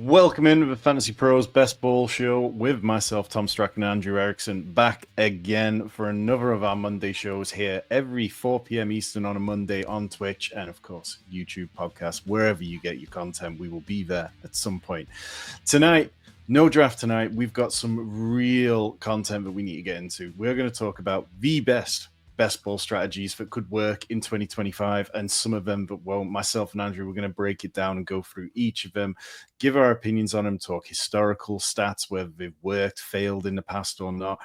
Welcome into the Fantasy Pros Best Ball Show with myself, Tom Strachan and Andrew Erickson, back again for another of our Monday shows here every 4 p.m. Eastern on a Monday on Twitch and, of course, YouTube podcast. Wherever you get your content, we will be there at some point. Tonight, no draft tonight. We've got some real content that we need to get into. We're going to talk about the best ball strategies that could work in 2025 and some of them that won't. Myself and Andrew, we're going to break it down and go through each of them, give our opinions on them, talk historical stats, whether they've worked, failed in the past or not.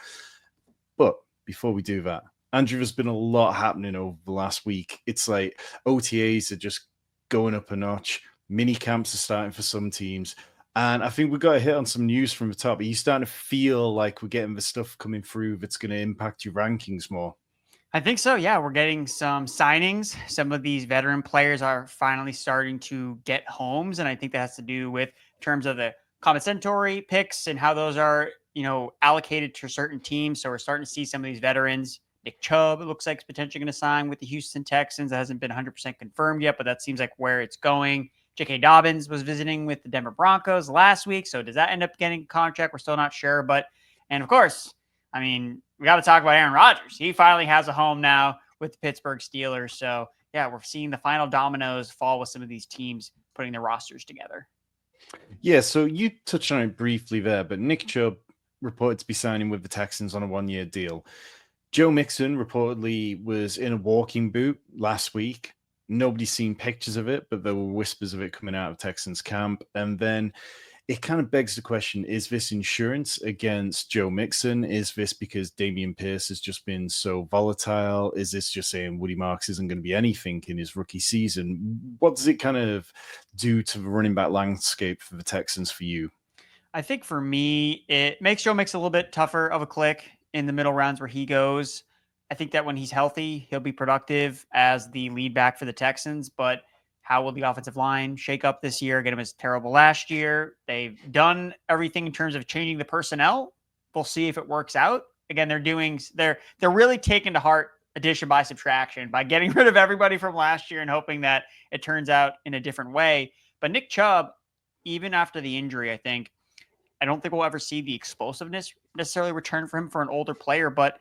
But before we do that, Andrew, there's been a lot happening over the last week. It's like OTAs are just going up a notch. Mini camps are starting for some teams. And I think we got a hit on some news from the top. Are you starting to feel like we're getting the stuff coming through that's going to impact your rankings more? I think so. Yeah, we're getting some signings. Some of these veteran players are finally starting to get homes, and I think that has to do with terms of the compensatory picks and how those are, allocated to certain teams. So we're starting to see some of these veterans. Nick Chubb, it looks like, is potentially going to sign with the Houston Texans. That hasn't been 100% confirmed yet, but that seems like where it's going. J.K. Dobbins was visiting with the Denver Broncos last week. So does that end up getting a contract? We're still not sure. And of course, I mean, we got to talk about Aaron Rodgers. He finally has a home now with the Pittsburgh Steelers. So, yeah, we're seeing the final dominoes fall with some of these teams putting their rosters together. Yeah, so you touched on it briefly there, but Nick Chubb reported to be signing with the Texans on a one-year deal. Joe Mixon reportedly was in a walking boot last week. Nobody's seen pictures of it, but there were whispers of it coming out of Texans camp. And then it kind of begs the question, is this insurance against Joe Mixon? Is this because Dameon Pierce has just been so volatile? Is this just saying Woody Marks isn't going to be anything in his rookie season? What does it kind of do to the running back landscape for the Texans for you? I think for me, it makes Joe Mixon a little bit tougher of a click in the middle rounds where he goes. I think that when he's healthy, he'll be productive as the lead back for the Texans, but how will the offensive line shake up this year? Again, it was terrible last year. They've done everything in terms of changing the personnel. We'll see if it works out. Again, they're really taking to heart addition by subtraction by getting rid of everybody from last year and hoping that it turns out in a different way. But Nick Chubb, even after the injury, I don't think we'll ever see the explosiveness necessarily return for him for an older player, but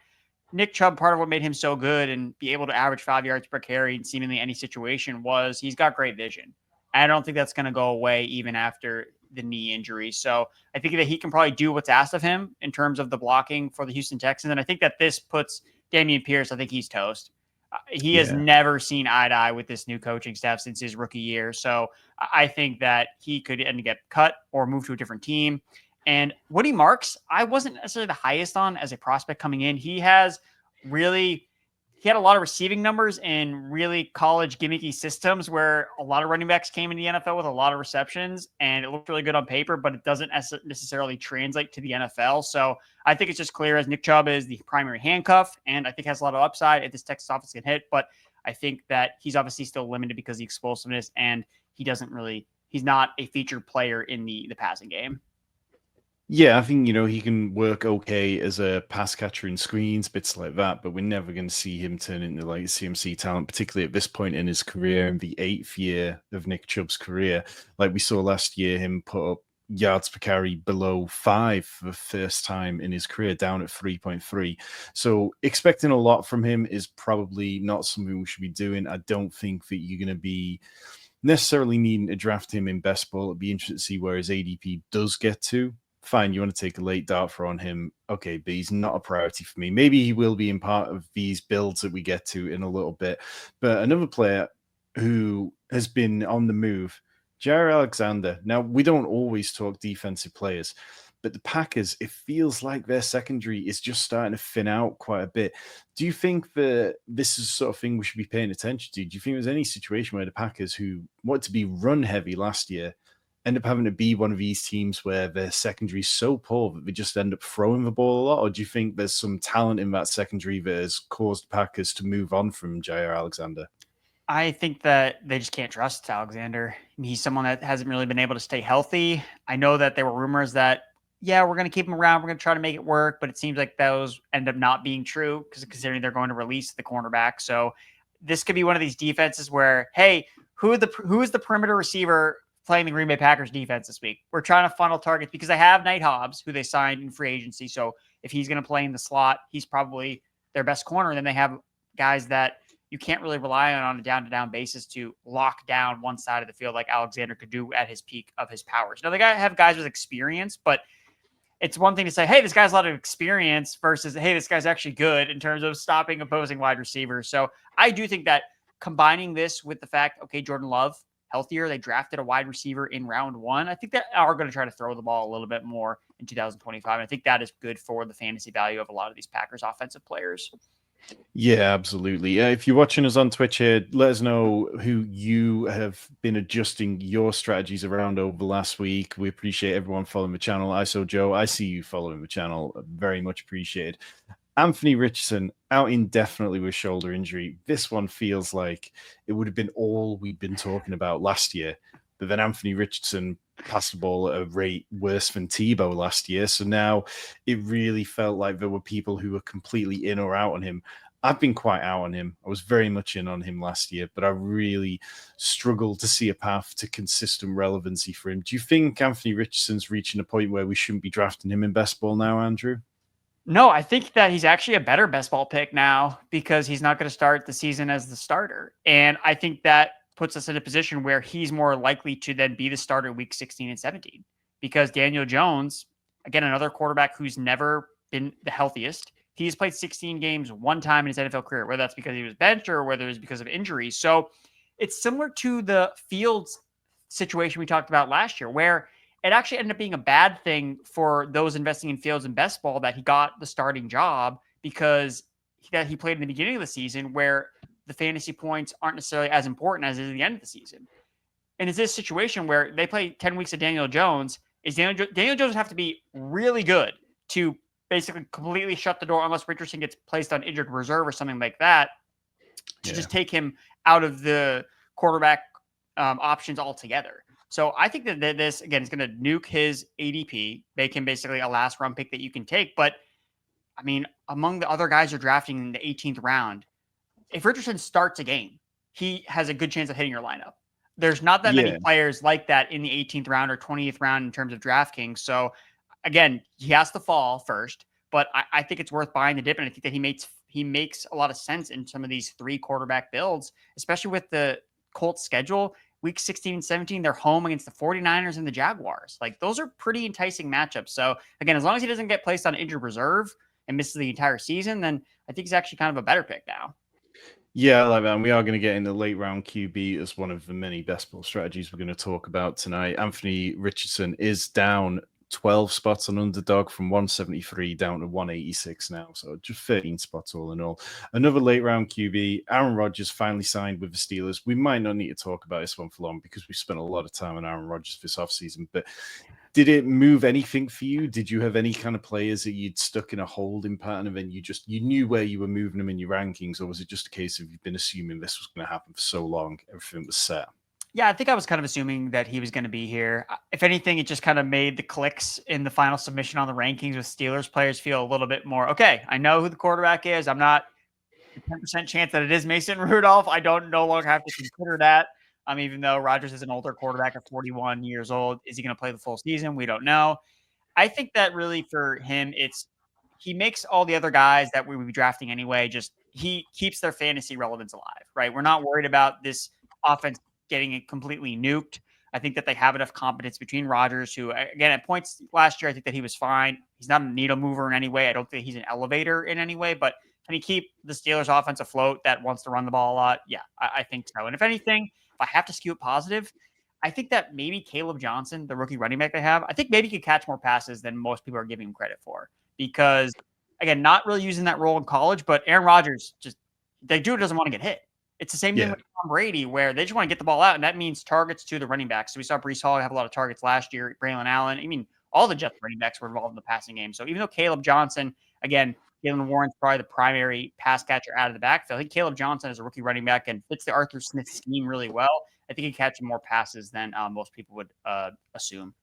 Nick Chubb, part of what made him so good and be able to average 5 yards per carry in seemingly any situation was he's got great vision. I don't think that's going to go away even after the knee injury. So I think that he can probably do what's asked of him in terms of the blocking for the Houston Texans. And I think that this puts Dameon Pierce, I think he's toast. He has never seen eye to eye with this new coaching staff since his rookie year. So I think that he could end up get cut or move to a different team. And Woody Marks, I wasn't necessarily the highest on as a prospect coming in. He had a lot of receiving numbers in really college gimmicky systems where a lot of running backs came in the NFL with a lot of receptions, and it looked really good on paper, but it doesn't necessarily translate to the NFL. So I think it's just clear as Nick Chubb is the primary handcuff, and I think has a lot of upside if this Texas offense can hit. But I think that he's obviously still limited because of the explosiveness, and he's not a featured player in the passing game. Yeah, I think, he can work okay as a pass catcher in screens, bits like that, but we're never going to see him turn into like CMC talent, particularly at this point in his career, in the 8th year of Nick Chubb's career. Like we saw last year, him put up yards per carry below 5 for the first time in his career, down at 3.3. So expecting a lot from him is probably not something we should be doing. I don't think that you're going to be necessarily needing to draft him in best ball. It'd be interesting to see where his ADP does get to. Fine, you want to take a late dart throw on him. Okay, but he's not a priority for me. Maybe he will be in part of these builds that we get to in a little bit. But another player who has been on the move, Jaire Alexander. Now, we don't always talk defensive players, but the Packers, it feels like their secondary is just starting to thin out quite a bit. Do you think that this is the sort of thing we should be paying attention to? Do you think there's any situation where the Packers, who wanted to be run heavy last year, end up having to be one of these teams where their secondary is so poor that they just end up throwing the ball a lot? Or do you think there's some talent in that secondary that has caused Packers to move on from Jaire Alexander? I think that they just can't trust Alexander. He's someone that hasn't really been able to stay healthy. I know that there were rumors that, yeah, we're going to keep him around. We're going to try to make it work. But it seems like those end up not being true because considering they're going to release the cornerback. So this could be one of these defenses where, hey, who is the perimeter receiver playing the Green Bay Packers defense this week. We're trying to funnel targets because they have Nate Hobbs, who they signed in free agency. So if he's going to play in the slot, he's probably their best corner. And then they have guys that you can't really rely on a down-to-down basis to lock down one side of the field like Alexander could do at his peak of his powers. Now, they have guys with experience, but it's one thing to say, hey, this guy's a lot of experience versus, hey, this guy's actually good in terms of stopping opposing wide receivers. So I do think that combining this with the fact, okay, Jordan Love, healthier, they drafted a wide receiver in round 1. I think that are going to try to throw the ball a little bit more in 2025. And I think that is good for the fantasy value of a lot of these Packers offensive players. Yeah, absolutely. If you're watching us on Twitch here, let us know who you have been adjusting your strategies around over the last week. We appreciate everyone following the channel. I saw Joe. I see you following the channel. Very much appreciated. Anthony Richardson out indefinitely with shoulder injury. This one feels like it would have been all we'd been talking about last year. But then Anthony Richardson passed the ball at a rate worse than Tebow last year. So now it really felt like there were people who were completely in or out on him. I've been quite out on him. I was very much in on him last year, but I really struggled to see a path to consistent relevancy for him. Do you think Anthony Richardson's reaching a point where we shouldn't be drafting him in best ball now, Andrew? No, I think that he's actually a better best ball pick now because he's not going to start the season as the starter. And I think that puts us in a position where he's more likely to then be the starter week 16 and 17 because Daniel Jones, again, another quarterback who's never been the healthiest. He's played 16 games one time in his NFL career, whether that's because he was benched or whether it's because of injuries. So it's similar to the Fields situation we talked about last year, where it actually ended up being a bad thing for those investing in Fields and best ball that he got the starting job because he played in the beginning of the season where the fantasy points aren't necessarily as important as is at the end of the season. And it's this situation where they play 10 weeks of Daniel Jones. Daniel Jones have to be really good to basically completely shut the door unless Richardson gets placed on injured reserve or something like that to just take him out of the quarterback options altogether. So I think that this, again, is going to nuke his ADP, make him basically a last round pick that you can take. But I mean, among the other guys you're drafting in the 18th round, if Richardson starts a game, he has a good chance of hitting your lineup. There's not that many players like that in the 18th round or 20th round in terms of DraftKings. So again, he has to fall first, but I think it's worth buying the dip. And I think that he makes a lot of sense in some of these 3 quarterback builds, especially with the Colts schedule. Week 16 and 17, they're home against the 49ers and the Jaguars. Like, those are pretty enticing matchups. So again, as long as he doesn't get placed on injured reserve and misses the entire season, then I think he's actually kind of a better pick now. Yeah, I like that. And we are going to get in the late round QB as one of the many best ball strategies we're going to talk about tonight. Anthony Richardson is down 12 spots on underdog from 173 down to 186 now. So just 13 spots all in all. Another late round QB, Aaron Rodgers finally signed with the Steelers. We might not need to talk about this one for long because we spent a lot of time on Aaron Rodgers this offseason, but did it move anything for you? Did you have any kind of players that you'd stuck in a holding pattern and then you knew where you were moving them in your rankings, or was it just a case of you've been assuming this was going to happen for so long, everything was set? Yeah, I think I was kind of assuming that he was going to be here. If anything, it just kind of made the clicks in the final submission on the rankings with Steelers players feel a little bit more, okay, I know who the quarterback is. I'm not a 10% chance that it is Mason Rudolph. I don't no longer have to consider that. Even though Rodgers is an older quarterback at 41 years old, is he going to play the full season? We don't know. I think that really for him, he makes all the other guys that we would be drafting anyway, he keeps their fantasy relevance alive, right? We're not worried about this offense getting it completely nuked. I think that they have enough competence between Rodgers, who, again, at points last year, I think that he was fine. He's not a needle mover in any way. I don't think he's an elevator in any way, but can he keep the Steelers offense afloat that wants to run the ball a lot? Yeah, I think so. And if anything, if I have to skew it positive, I think that maybe Caleb Johnson, the rookie running back they have, I think maybe he could catch more passes than most people are giving him credit for. Because, again, not really using that role in college, but Aaron Rodgers, the dude doesn't want to get hit. It's the same thing with Tom Brady, where they just want to get the ball out, and that means targets to the running backs. So we saw Breece Hall have a lot of targets last year, Braylon Allen. All the Jets running backs were involved in the passing game. So even though Caleb Johnson, again, Jalen Warren's probably the primary pass catcher out of the backfield, I think Caleb Johnson is a rookie running back and fits the Arthur Smith scheme really well. I think he catches more passes than most people would assume.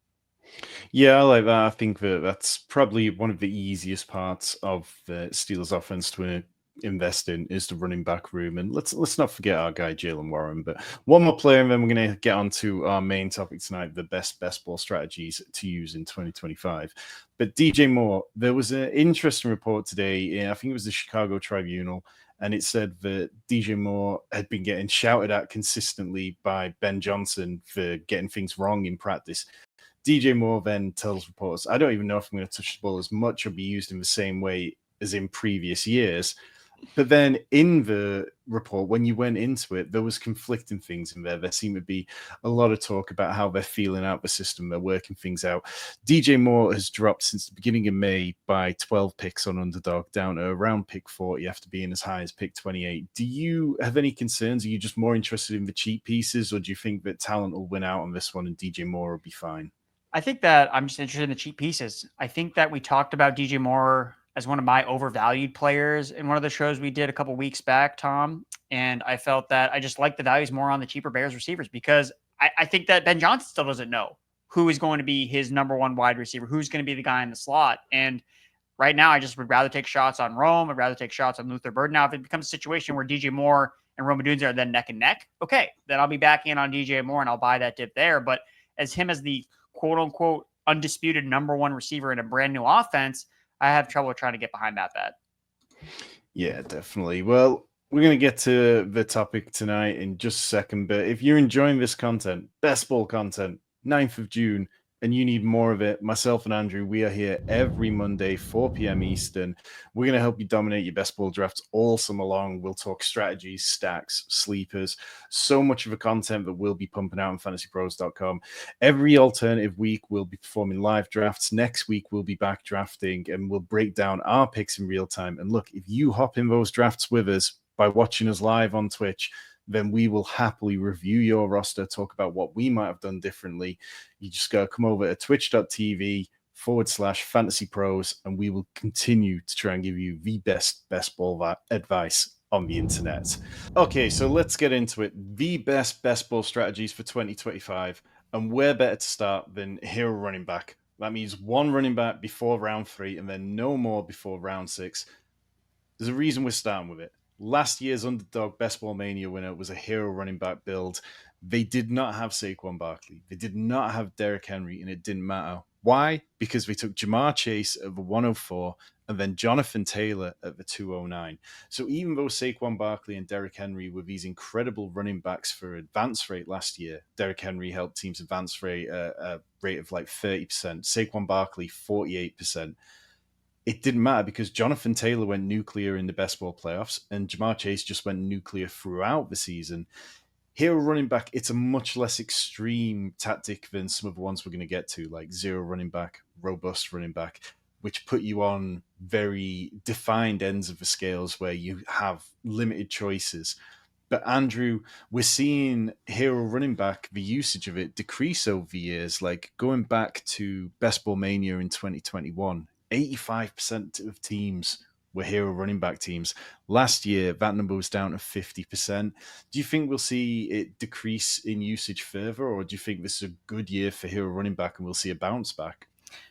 Yeah, I like that. I think that that's probably one of the easiest parts of the Steelers offense to invest in is the running back room. And let's not forget our guy Jalen Warren. But one more player, and then we're going to get on to our main topic tonight: the best ball strategies to use in 2025. But DJ Moore, there was an interesting report today. I think it was the Chicago Tribunal, and it said that DJ Moore had been getting shouted at consistently by Ben Johnson for getting things wrong in practice. DJ Moore then tells reporters, I don't even know if I'm going to touch the ball as much or be used in the same way as in previous years. But then in the report, when you went into it, there was conflicting things in there. There seemed to be a lot of talk about how they're feeling out the system. They're working things out. DJ Moore has dropped since the beginning of May by 12 picks on Underdog down to around pick 40 after being as high as pick 28. Do you have any concerns? Are you just more interested in the cheap pieces, or do you think that talent will win out on this one and DJ Moore will be fine? I think that I'm just interested in the cheap pieces. I think that we talked about DJ Moore as one of my overvalued players in one of the shows we did a couple weeks back, Tom. And I felt that I just like the values more on the cheaper Bears receivers because I think that Ben Johnson still doesn't know who is going to be his number one wide receiver, who's going to be the guy in the slot. And right now, I just would rather take shots on Rome. I'd rather take shots on Luther Bird. Now, if it becomes a situation where DJ Moore and Rome Odunze are then neck and neck, okay, then I'll be back in on DJ Moore and I'll buy that dip there. But as him as the quote unquote undisputed number one receiver in a brand new offense, I have trouble trying to get behind that bet. Yeah, definitely. Well, we're going to get to the topic tonight in just a second, but if you're enjoying this content, best ball content, 9th of June, and you need more of it, myself and Andrew, we are here every Monday, 4 p.m. Eastern. We're going to help you dominate your best ball drafts all summer long. We'll talk strategies, stacks, sleepers, so much of the content that we'll be pumping out on fantasypros.com. Every alternative week, we'll be performing live drafts. Next week, we'll be back drafting, and we'll break down our picks in real time. And look, if you hop in those drafts with us by watching us live on Twitch, then we will happily review your roster, talk about what we might have done differently. You just got to come over to twitch.tv/fantasy pros, and we will continue to try and give you the best ball advice on the internet. Okay, so let's get into it. The best ball strategies for 2025, and where better to start than hero running back. That means one running back before round 3 and then no more before round 6. There's a reason we're starting with it. Last year's Underdog Best Ball Mania winner was a hero running back build. They did not have Saquon Barkley. They did not have Derrick Henry, and it didn't matter. Why? Because they took Jamar Chase at the 104 and then Jonathan Taylor at the 209. So even though Saquon Barkley and Derrick Henry were these incredible running backs for advance rate last year, Derrick Henry helped teams advance rate a rate of like 30%, Saquon Barkley 48%. It didn't matter because Jonathan Taylor went nuclear in the best ball playoffs and Jamar Chase just went nuclear throughout the season. Hero running back, it's a much less extreme tactic than some of the ones we're going to get to, like zero running back, robust running back, which put you on very defined ends of the scales where you have limited choices. But Andrew, we're seeing hero running back, the usage of it decrease over the years, like going back to Best Ball Mania in 2021. 85% of teams were hero running back teams. Last year, that number was down to 50%. Do you think we'll see it decrease in usage further, or do you think this is a good year for hero running back and we'll see a bounce back?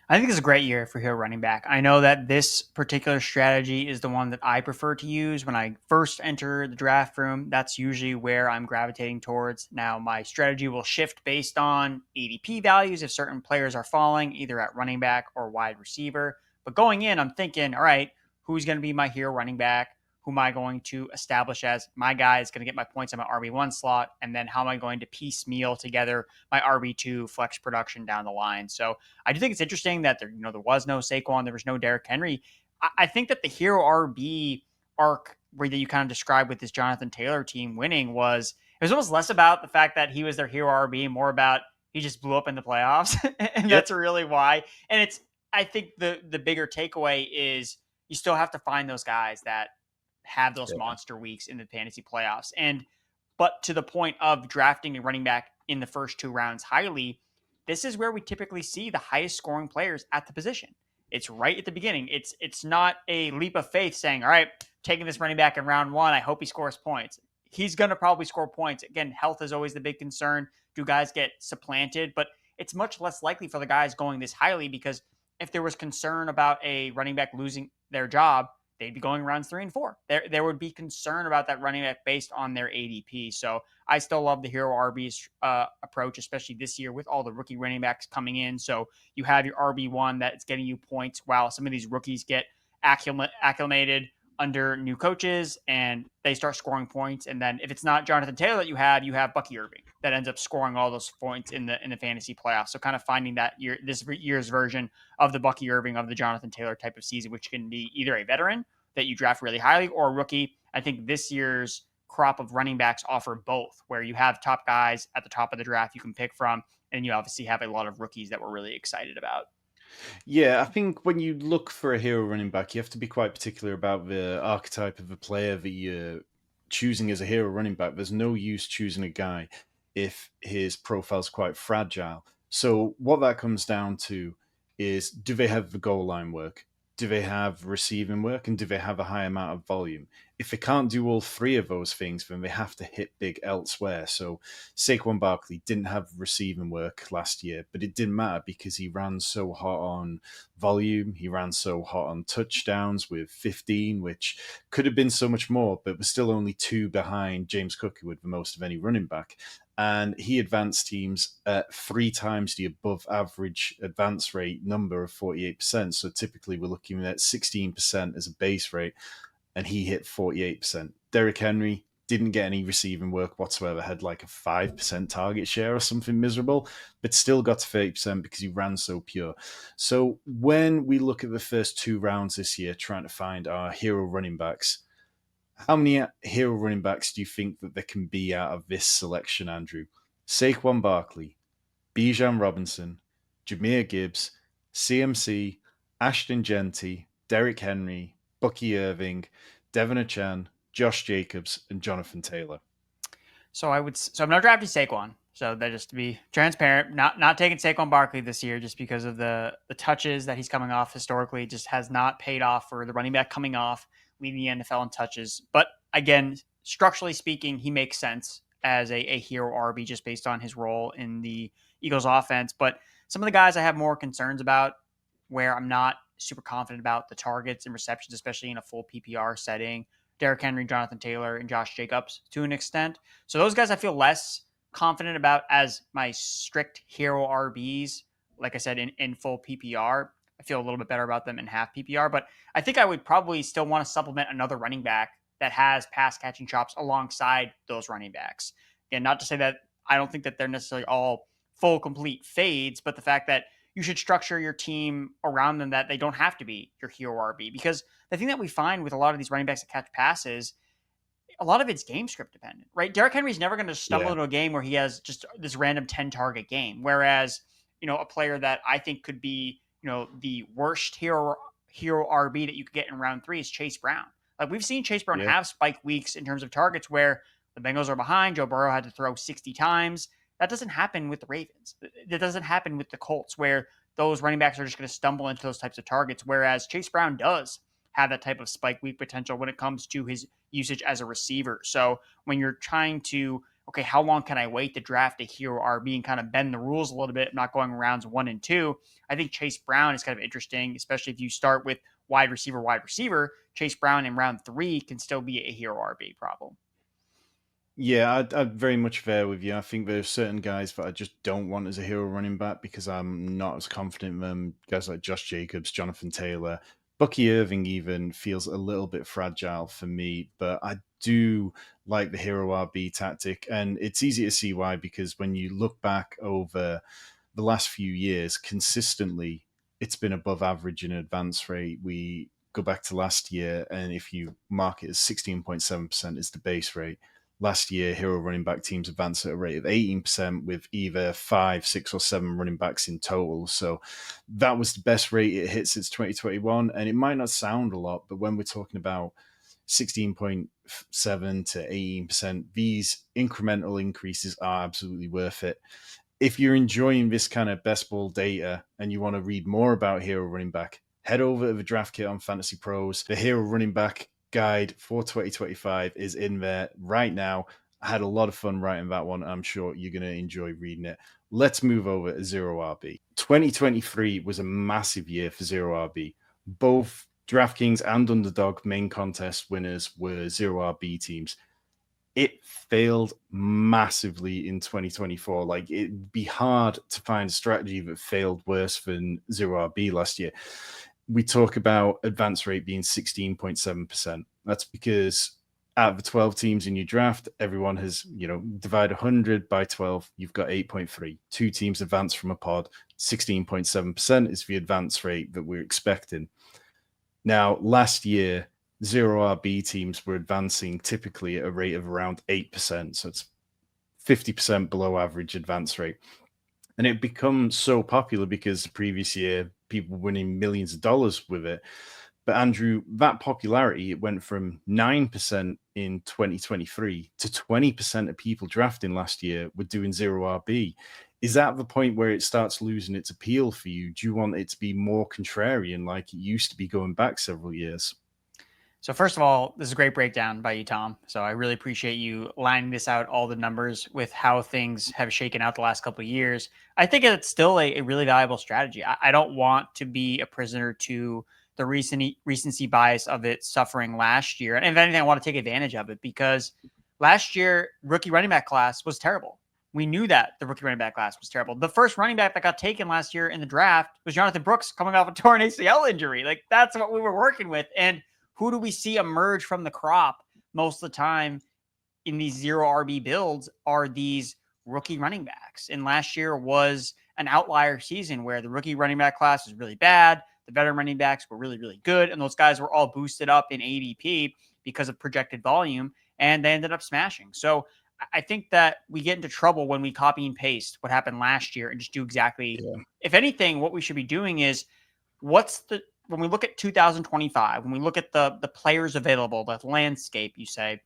I think it's a great year for hero running back. I know that this particular strategy is the one that I prefer to use when I first enter the draft room. That's usually where I'm gravitating towards. Now, my strategy will shift based on ADP values if certain players are falling, either at running back or wide receiver. But going in, I'm thinking, all right, who's going to be my hero running back? Who am I going to establish as my guy is going to get my points on my RB1 slot? And then how am I going to piecemeal together my RB2 flex production down the line? So I do think it's interesting that there was no Saquon, there was no Derrick Henry. I think that the hero RB arc where you kind of described with this Jonathan Taylor team winning it was almost less about the fact that he was their hero RB, more about he just blew up in the playoffs. And That's really why. And I think the bigger takeaway is you still have to find those guys that have those monster weeks in the fantasy playoffs. But to the point of drafting a running back in the first 2 rounds highly, this is where we typically see the highest scoring players at the position. It's right at the beginning. It's not a leap of faith saying, all right, taking this running back in round 1, I hope he scores points. He's going to probably score points. Again, health is always the big concern. Do guys get supplanted? But it's much less likely for the guys going this highly because if there was concern about a running back losing their job, they'd be going rounds 3 and 4. There would be concern about that running back based on their ADP. So I still love the hero RBs approach, especially this year with all the rookie running backs coming in. So you have your RB1 that's getting you points while some of these rookies get acclimated under new coaches and they start scoring points. And then if it's not Jonathan Taylor that you have Bucky Irving that ends up scoring all those points in the fantasy playoffs. So kind of finding that this year's version of the Bucky Irving, of the Jonathan Taylor type of season, which can be either a veteran that you draft really highly or a rookie. I think this year's crop of running backs offer both, where you have top guys at the top of the draft you can pick from, and you obviously have a lot of rookies that we're really excited about. Yeah, I think when you look for a hero running back, you have to be quite particular about the archetype of a player that you're choosing as a hero running back. There's no use choosing a guy if his profile's quite fragile. So what that comes down to is, do they have the goal line work? Do they have receiving work? And do they have a high amount of volume? If they can't do all three of those things, then they have to hit big elsewhere. So Saquon Barkley didn't have receiving work last year, but it didn't matter because he ran so hot on volume. He ran so hot on touchdowns with 15, which could have been so much more, but was still only 2 behind James Cook, who had the most of any running back. And he advanced teams at 3 times the above average advance rate number of 48%. So typically we're looking at 16% as a base rate, and he hit 48%. Derrick Henry didn't get any receiving work whatsoever, had like a 5% target share or something miserable, but still got to 30% because he ran so pure. So when we look at the first 2 rounds this year, trying to find our hero running backs, how many hero running backs do you think that there can be out of this selection, Andrew? Saquon Barkley, Bijan Robinson, Jahmyr Gibbs, CMC, Ashton Genty, Derrick Henry, Bucky Irving, Devin Achan, Josh Jacobs, and Jonathan Taylor. So I'm not drafting Saquon. So that, just to be transparent, not taking Saquon Barkley this year just because of the touches that he's coming off historically. Just has not paid off for the running back coming off, leading the NFL in touches. But again, structurally speaking, he makes sense as a hero RB just based on his role in the Eagles offense. But some of the guys I have more concerns about, where I'm not super confident about the targets and receptions, especially in a full PPR setting, Derrick Henry, Jonathan Taylor, and Josh Jacobs to an extent. So those guys I feel less confident about as my strict hero RBs. Like I said, in full PPR, I feel a little bit better about them in half PPR. But I think I would probably still want to supplement another running back that has pass catching chops alongside those running backs. Again, not to say that I don't think that they're necessarily all full complete fades, but the fact that you should structure your team around them, that they don't have to be your hero RB. Because the thing that we find with a lot of these running backs that catch passes, a lot of it's game script dependent, right? Derrick Henry's never going to stumble into a game where he has just this random 10 target game. Whereas, a player that I think could be, the worst hero RB that you could get in round 3 is Chase Brown. Like, we've seen Chase Brown have spike weeks in terms of targets where the Bengals are behind. Joe Burrow had to throw 60 times. That doesn't happen with the Ravens. That doesn't happen with the Colts, where those running backs are just going to stumble into those types of targets, whereas Chase Brown does have that type of spike week potential when it comes to his usage as a receiver. So when you're trying to, okay, how long can I wait to draft a hero RB and kind of bend the rules a little bit, not going rounds 1 and 2, I think Chase Brown is kind of interesting, especially if you start with wide receiver. Chase Brown in round 3 can still be a hero RB problem. Yeah, I'm very much there with you. I think there's certain guys that I just don't want as a hero running back because I'm not as confident in them. Guys like Josh Jacobs, Jonathan Taylor, Bucky Irving even feels a little bit fragile for me, but I do like the hero RB tactic. And it's easy to see why, because when you look back over the last few years, consistently, it's been above average in advance rate. We go back to last year, and if you mark it as 16.7% is the base rate. Last year, hero running back teams advanced at a rate of 18% with either 5, 6, or 7 running backs in total. So that was the best rate it hit since 2021. And it might not sound a lot, but when we're talking about 16.7 to 18%, these incremental increases are absolutely worth it. If you're enjoying this kind of best ball data and you want to read more about hero running back, head over to the draft kit on Fantasy Pros. The hero running back guide for 2025 is in there right now. I had a lot of fun writing that one. I'm sure you're going to enjoy reading it. Let's move over to Zero RB. 2023 was a massive year for Zero RB, both DraftKings and Underdog main contest winners were 0RB teams. It failed massively in 2024. Like, it'd be hard to find a strategy that failed worse than 0RB last year. We talk about advance rate being 16.7%. That's because out of the 12 teams in your draft, everyone has, divide 100 by 12, you've got 8.3. Two teams advance from a pod. 16.7% is the advance rate that we're expecting. Now, last year, 0RB teams were advancing typically at a rate of around 8%. So it's 50% below average advance rate. And it becomes so popular because the previous year, people were winning millions of dollars with it. But Andrew, that popularity, it went from 9% in 2023 to 20% of people drafting last year were doing 0RB. Is that the point where it starts losing its appeal for you? Do you want it to be more contrarian like it used to be going back several years? So first of all, this is a great breakdown by you, Tom. So I really appreciate you lining this out, all the numbers with how things have shaken out the last couple of years. I think it's still a really valuable strategy. I don't want to be a prisoner to the recency bias of it suffering last year. And if anything, I want to take advantage of it because last year, rookie running back class was terrible. We knew that the rookie running back class was terrible. The first running back that got taken last year in the draft was Jonathan Brooks coming off a torn ACL injury. Like, that's what we were working with. And who do we see emerge from the crop most of the time in these 0RB builds are these rookie running backs. And last year was an outlier season where the rookie running back class was really bad. The veteran running backs were really, really good. And those guys were all boosted up in ADP because of projected volume, and they ended up smashing. So I think that we get into trouble when we copy and paste what happened last year and just do exactly, if anything, what we should be doing is when we look at 2025, when we look at the players available, the landscape, you say,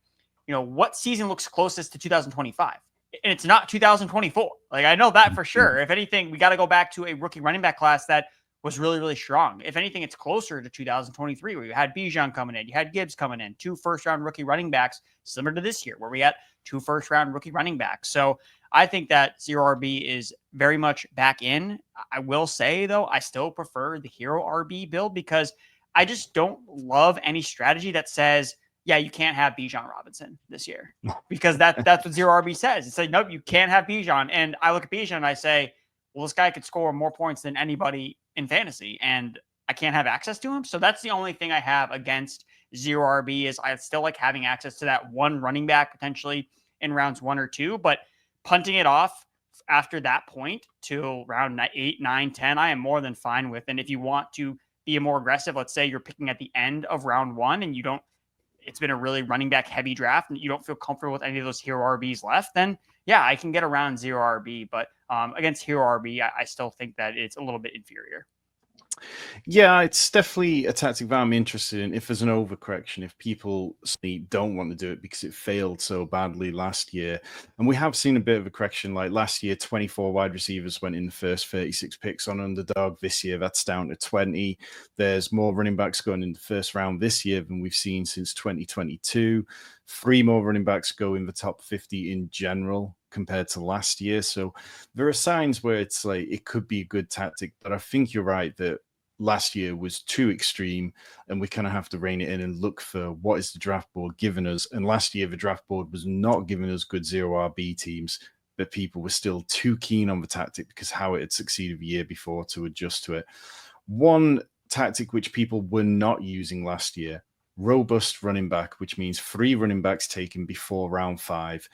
what season looks closest to 2025? And it's not 2024. Like, I know that for sure. If anything, we got to go back to a rookie running back class that was really, really strong. If anything, it's closer to 2023, where you had Bijan coming in, you had Gibbs coming in, 2 first-round rookie running backs, similar to this year, where we had 2 first-round rookie running backs. So I think that 0RB is very much back in. I will say, though, I still prefer the hero RB build because I just don't love any strategy that says, yeah, you can't have Bijan Robinson this year, because that's what 0RB says. It's like, nope, you can't have Bijan. And I look at Bijan and I say, well, this guy could score more points than anybody in fantasy, and I can't have access to him. So that's the only thing I have against 0RB is I still like having access to that one running back potentially in rounds 1 or 2, but punting it off after that point to round 8, 9, 10, I am more than fine with. And if you want to be more aggressive, let's say you're picking at the end of round 1 and it's been a really running back heavy draft and you don't feel comfortable with any of those hero RBs left, then yeah, I can get around 0RB, but against hero RB, I still think that it's a little bit inferior. Yeah, it's definitely a tactic that I'm interested in. If there's an overcorrection, if people don't want to do it because it failed so badly last year. And we have seen a bit of a correction. Like last year, 24 wide receivers went in the first 36 picks on Underdog. This year, that's down to 20. There's more running backs going in the first round this year than we've seen since 2022. 3 more running backs go in the top 50 in general compared to last year. So there are signs where it's like it could be a good tactic, but I think you're right that last year was too extreme and we kind of have to rein it in and look for what is the draft board giving us. And last year, the draft board was not giving us good 0RB teams, but people were still too keen on the tactic because how it had succeeded the year before to adjust to it. One tactic which people were not using last year, robust running back, which means 3 running backs taken before round 5.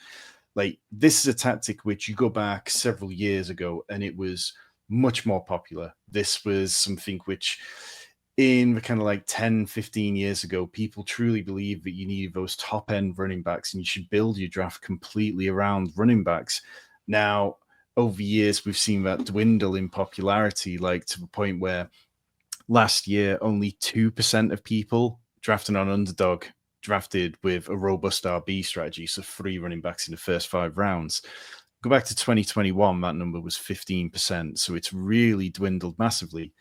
Like, this is a tactic which you go back several years ago and it was much more popular. This was something which in the kind of like 10, 15 years ago, people truly believed that you needed those top end running backs and you should build your draft completely around running backs. Now, over years, we've seen that dwindle in popularity, like to the point where last year, only 2% of people drafting on Underdog drafted with a robust RB strategy. So 3 running backs in the first 5 rounds. Go back to 2021, that number was 15%. So it's really dwindled massively.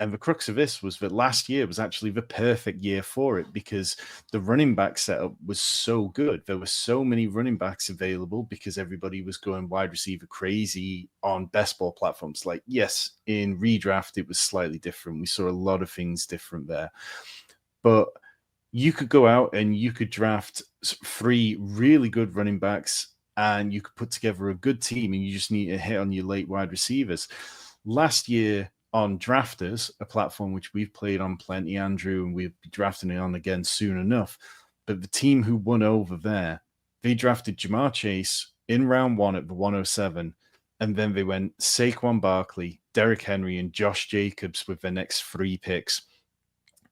And the crux of this was that last year was actually the perfect year for it because the running back setup was so good. There were so many running backs available because everybody was going wide receiver crazy on best ball platforms. Like, yes, in redraft, it was slightly different. We saw a lot of things different there. But you could go out and you could draft 3 really good running backs and you could put together a good team, and you just need to hit on your late wide receivers. Last year on Drafters, a platform which we've played on plenty, Andrew, and we'll be drafting it on again soon enough. But the team who won over there, they drafted Jamar Chase in round 1 at the 107, and then they went Saquon Barkley, Derrick Henry, and Josh Jacobs with their next 3 picks.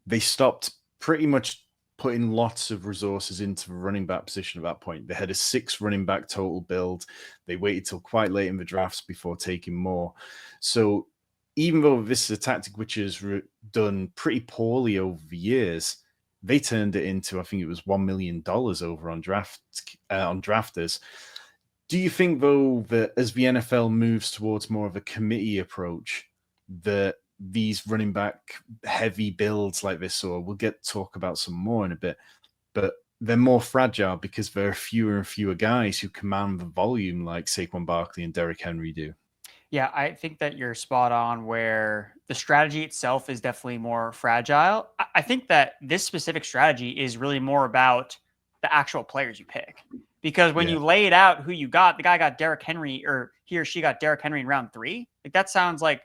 They stopped pretty much putting lots of resources into the running back position at that point. They had a 6 running back total build. They waited till quite late in the drafts before taking more. So even though this is a tactic which is done pretty poorly over the years, they turned it into, I think it was $1 million over on drafters. Do you think, though, that as the NFL moves towards more of a committee approach, that these running back heavy builds like this, or we'll get to talk about some more in a bit, but they're more fragile because there are fewer and fewer guys who command the volume like Saquon Barkley and Derrick Henry do? Yeah, I think that you're spot on where the strategy itself is definitely more fragile. I think that this specific strategy is really more about the actual players you pick. Because when you lay it out who you got, the guy got Derrick Henry, or he or she got Derrick Henry in round 3. Like, that sounds like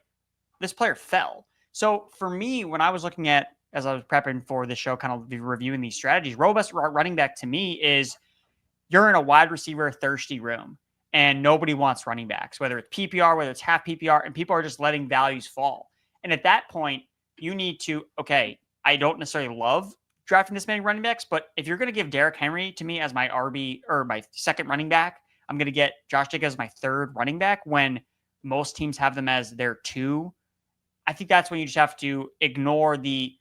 this player fell. So for me, when I was looking at, as I was prepping for the show, kind of reviewing these strategies, robust running back to me is you're in a wide receiver thirsty room and nobody wants running backs, whether it's PPR, whether it's half PPR, and people are just letting values fall. And at that point, you need to, okay, I don't necessarily love drafting this many running backs, but if you're going to give Derrick Henry to me as my RB or my second running back, I'm going to get Josh Jacobs as my third running back when most teams have them as their 2. I think that's when you just have to ignore the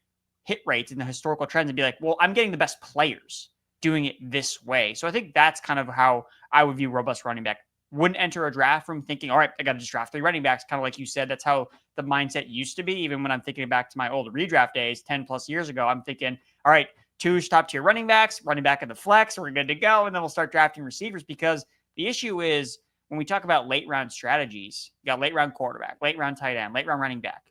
hit rates and the historical trends and be like, well, I'm getting the best players doing it this way. So I think that's kind of how I would view robust running back. Wouldn't enter a draft room thinking, all right, I got to just draft 3 running backs. Kind of like you said, that's how the mindset used to be. Even when I'm thinking back to my old redraft days, 10 plus years ago, I'm thinking, all right, 2 top tier running backs, running back in the flex, we're good to go. And then we'll start drafting receivers, because the issue is when we talk about late round strategies, you got late round quarterback, late round tight end, late round running back.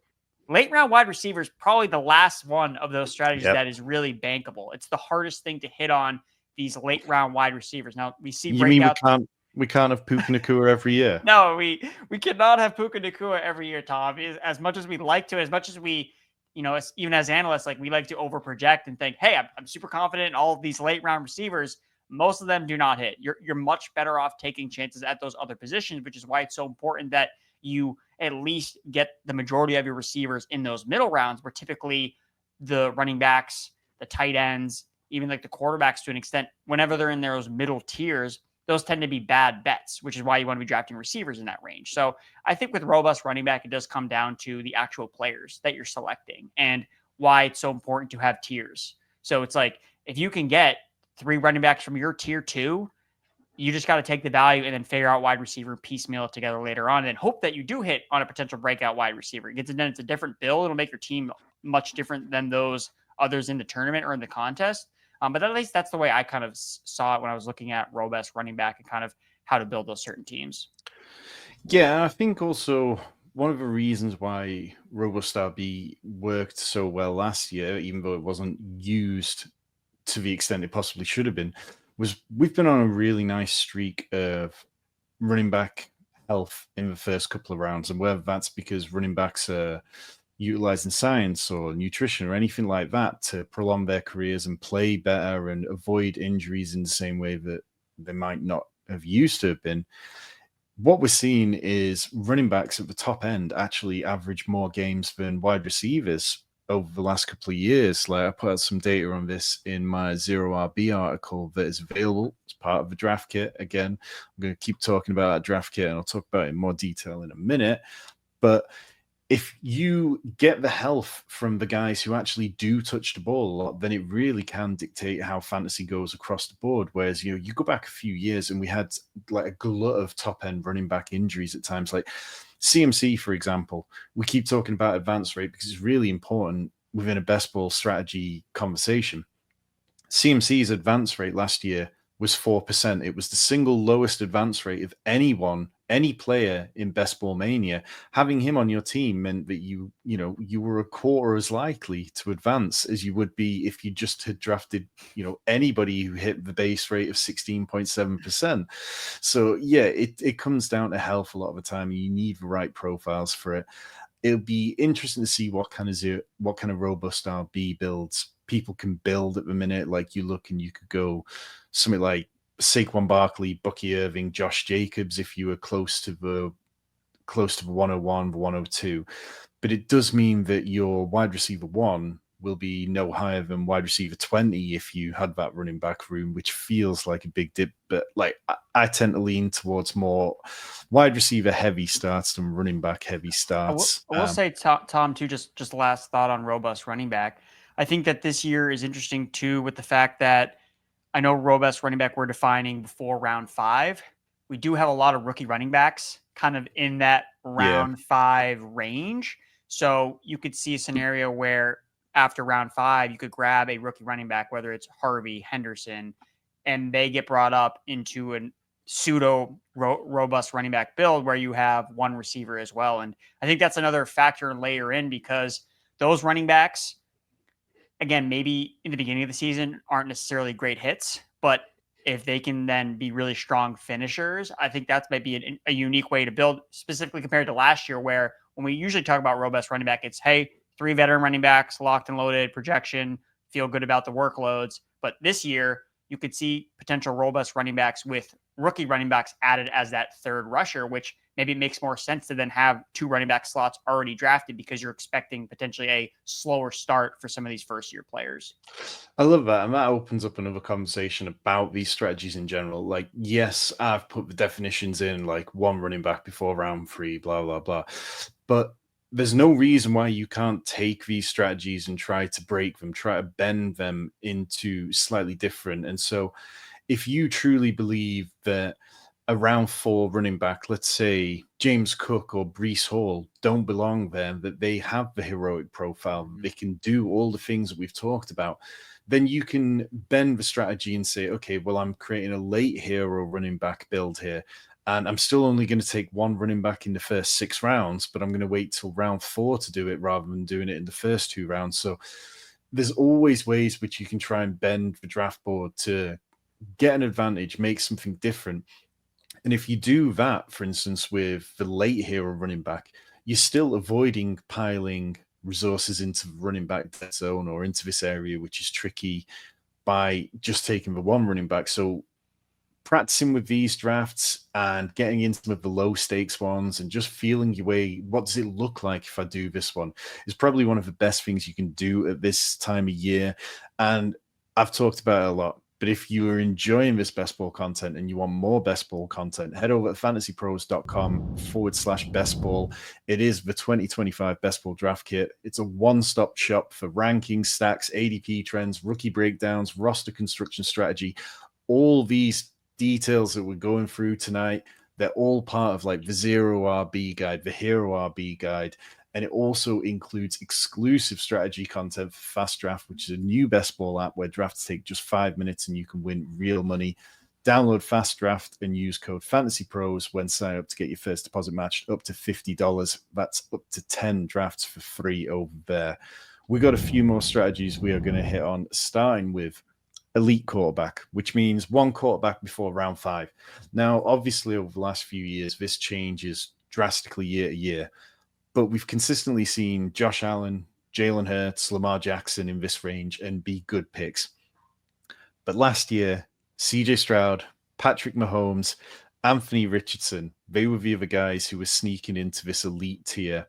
Late round wide receiver is probably the last one of those strategies that is really bankable. It's the hardest thing to hit on, these late round wide receivers. Now we see breakouts. We can't have Puka Nacua every year? No, we cannot have Puka Nacua every year, Tom. As much as we'd like to, as much as we, even as analysts, like, we like to over project and think, hey, I'm super confident in all of these late round receivers. Most of them do not hit. You're much better off taking chances at those other positions, which is why it's so important that you at least get the majority of your receivers in those middle rounds, where typically the running backs, the tight ends, even like the quarterbacks to an extent, whenever they're in those middle tiers, those tend to be bad bets, which is why you want to be drafting receivers in that range. So I think with robust running back, it does come down to the actual players that you're selecting and why it's so important to have tiers. So it's like, if you can get 3 running backs from your tier 2, you just got to take the value and then figure out wide receiver, piecemeal it together later on, and hope that you do hit on a potential breakout wide receiver. It's a different build. It'll make your team much different than those others in the tournament or in the contest. But at least that's the way I kind of saw it when I was looking at robust running back and kind of how to build those certain teams. Yeah, I think also one of the reasons why robust RB worked so well last year, even though it wasn't used to the extent it possibly should have been, was we've been on a really nice streak of running back health in the first couple of rounds. And whether that's because running backs are utilizing science or nutrition or anything like that to prolong their careers and play better and avoid injuries in the same way that they might not have used to have been, what we're seeing is running backs at the top end actually average more games than wide receivers over the last couple of years. Like, I put out some data on this in my Zero RB article that is available as part of the draft kit. Again, I'm going to keep talking about that draft kit and I'll talk about it in more detail in a minute. But if you get the health from the guys who actually do touch the ball a lot, then it really can dictate how fantasy goes across the board. Whereas, you go back a few years and we had like a glut of top end running back injuries at times. Like, CMC, for example, we keep talking about advance rate because it's really important within a best ball strategy conversation. CMC's advance rate last year was 4%. It was the single lowest advance rate of anyone, any player in Best Ball Mania. Having him on your team meant that you were a quarter as likely to advance as you would be if you just had drafted, anybody who hit the base rate of 16.7%. So yeah, it comes down to health a lot of the time. You need the right profiles for it. It'll be interesting to see what kind of robust RB builds people can build at the minute. Like you look and you could go something like Saquon Barkley, Bucky Irving, Josh Jacobs if you were close to the 101, the 102. But it does mean that your wide receiver 1 will be no higher than wide receiver 20 if you had that running back room, which feels like a big dip. But like I tend to lean towards more wide receiver heavy starts than running back heavy starts. I will say, Tom, too, just last thought on robust running back. I think that this year is interesting too with the fact that I know robust running back we're defining before round 5. We do have a lot of rookie running backs kind of in that round 5 range. So you could see a scenario where after round 5, you could grab a rookie running back, whether it's Harvey, Henderson, and they get brought up into a pseudo robust running back build where you have one receiver as well. And I think that's another factor and layer in because those running backs, again, maybe in the beginning of the season aren't necessarily great hits, but if they can then be really strong finishers, I think that's maybe a unique way to build, specifically compared to last year, where when we usually talk about robust running back, it's, hey, 3 veteran running backs, locked and loaded, projection, feel good about the workloads. But this year, you could see potential robust running backs with rookie running backs added as that third rusher, which maybe it makes more sense to then have 2 running back slots already drafted because you're expecting potentially a slower start for some of these first-year players. I love that. And that opens up another conversation about these strategies in general. Like, yes, I've put the definitions in, like 1 running back before round 3, blah, blah, blah. But there's no reason why you can't take these strategies and try to break them, try to bend them into slightly different. And so if you truly believe that a round 4 running back, let's say James Cook or Breece Hall, don't belong there, that they have the heroic profile, they can do all the things that we've talked about, then you can bend the strategy and say, okay, well, I'm creating a late hero running back build here. And I'm still only going to take 1 running back in the first 6 rounds, but I'm going to wait till round 4 to do it rather than doing it in the first 2 rounds. So there's always ways which you can try and bend the draft board to get an advantage, make something different. And if you do that, for instance, with the late hero running back, you're still avoiding piling resources into the running back dead zone or into this area, which is tricky, by just taking the 1 running back. So practicing with these drafts and getting into some of the low stakes ones and just feeling your way, what does it look like if I do this one, is probably one of the best things you can do at this time of year. And I've talked about it a lot, but if you are enjoying this best ball content and you want more best ball content, head over to fantasypros.com/best ball. It is the 2025 best ball draft kit. It's a one-stop shop for rankings, stacks, ADP trends, rookie breakdowns, roster construction strategy. All these details that we're going through tonight, they're all part of like the Zero RB guide, the Hero RB guide, and it also includes exclusive strategy content for Fast Draft, which is a new best ball app where drafts take just 5 minutes and you can win real money. Download Fast Draft and use code FantasyPros when sign up to get your first deposit matched up to $50. That's up to 10 drafts for free over there. We got a few more strategies we are going to hit on, starting with elite quarterback, which means 1 quarterback before round 5. Now, obviously, over the last few years, this changes drastically year to year, but we've consistently seen Josh Allen, Jalen Hurts, Lamar Jackson in this range and be good picks. But last year, CJ Stroud, Patrick Mahomes, Anthony Richardson, they were the other guys who were sneaking into this elite tier.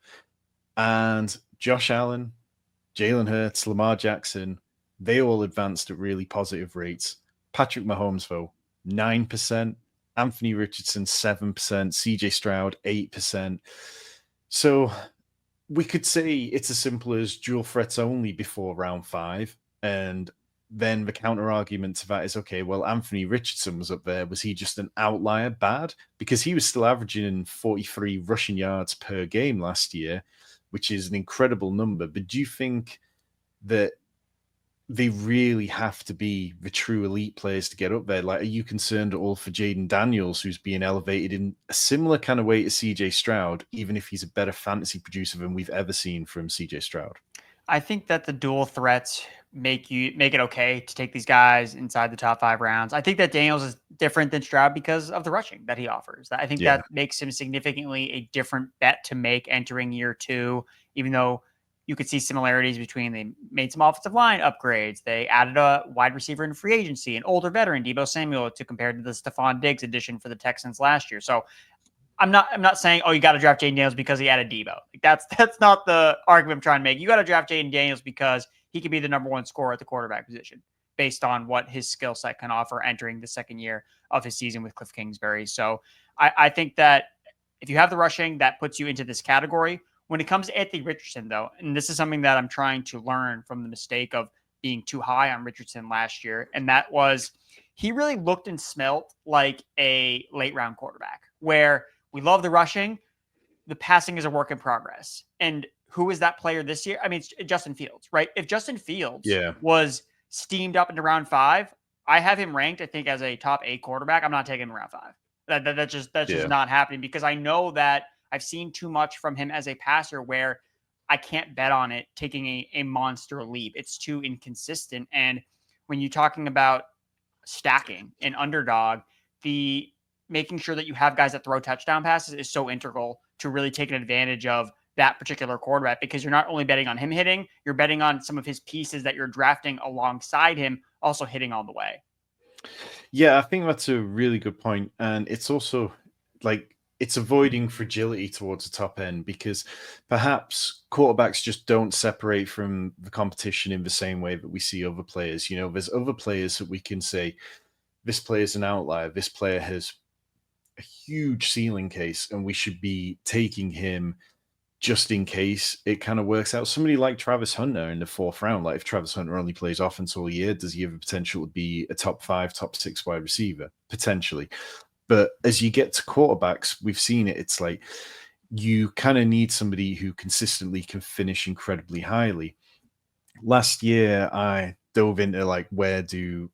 And Josh Allen, Jalen Hurts, Lamar Jackson, they all advanced at really positive rates. Patrick Mahomes, though, 9%. Anthony Richardson, 7%. CJ Stroud, 8%. So we could say it's as simple as dual threats only before round 5. And then the counter argument to that is, okay, well, Anthony Richardson was up there. Was he just an outlier bad? Because he was still averaging 43 rushing yards per game last year, which is an incredible number. But do you think that they really have to be the true elite players to get up there? Like, are you concerned at all for Jaden Daniels, who's being elevated in a similar kind of way to CJ Stroud, even if he's a better fantasy producer than we've ever seen from CJ Stroud? I think that the dual threats make it okay to take these guys inside the top 5 rounds. I think that Daniels is different than Stroud because of the rushing that he offers. I think Yeah. that makes him significantly a different bet to make entering year 2, even though you could see similarities between they made some offensive line upgrades. They added a wide receiver in free agency, an older veteran, Deebo Samuel, to compare to the Stephon Diggs addition for the Texans last year. So I'm not saying, oh, you got to draft Jaden Daniels because he had a Deebo. That's not the argument I'm trying to make. You got to draft Jaden Daniels because he could be the number 1 scorer at the quarterback position based on what his skill set can offer entering the second year of his season with Cliff Kingsbury. So I think that if you have the rushing, that puts you into this category. When it comes to Anthony Richardson, though, and this is something that I'm trying to learn from the mistake of being too high on Richardson last year, and that was he really looked and smelt like a late round quarterback where we love the rushing. The passing is a work in progress. And who is that player this year? I mean, it's Justin Fields, right? If Justin Fields was steamed up into round 5, I have him ranked, I think, as a top 8 quarterback. I'm not taking him around 5. That's just not happening because I know that I've seen too much from him as a passer where I can't bet on it taking a monster leap. It's too inconsistent. And when you're talking about stacking an underdog, the making sure that you have guys that throw touchdown passes is so integral to really taking advantage of that particular quarterback, because you're not only betting on him hitting, you're betting on some of his pieces that you're drafting alongside him also hitting all the way. Yeah, I think that's a really good point. And it's also like it's avoiding fragility towards the top end because perhaps quarterbacks just don't separate from the competition in the same way that we see other players. You know, there's other players that we can say, this player is an outlier. This player has a huge ceiling case, and we should be taking him just in case it kind of works out. Somebody like Travis Hunter in the 4th round, like if Travis Hunter only plays offense all year, does he have the potential to be a top 5, top 6 wide receiver? Potentially. But as you get to quarterbacks, we've seen it. It's like you kind of need somebody who consistently can finish incredibly highly. Last year, I dove into like, where do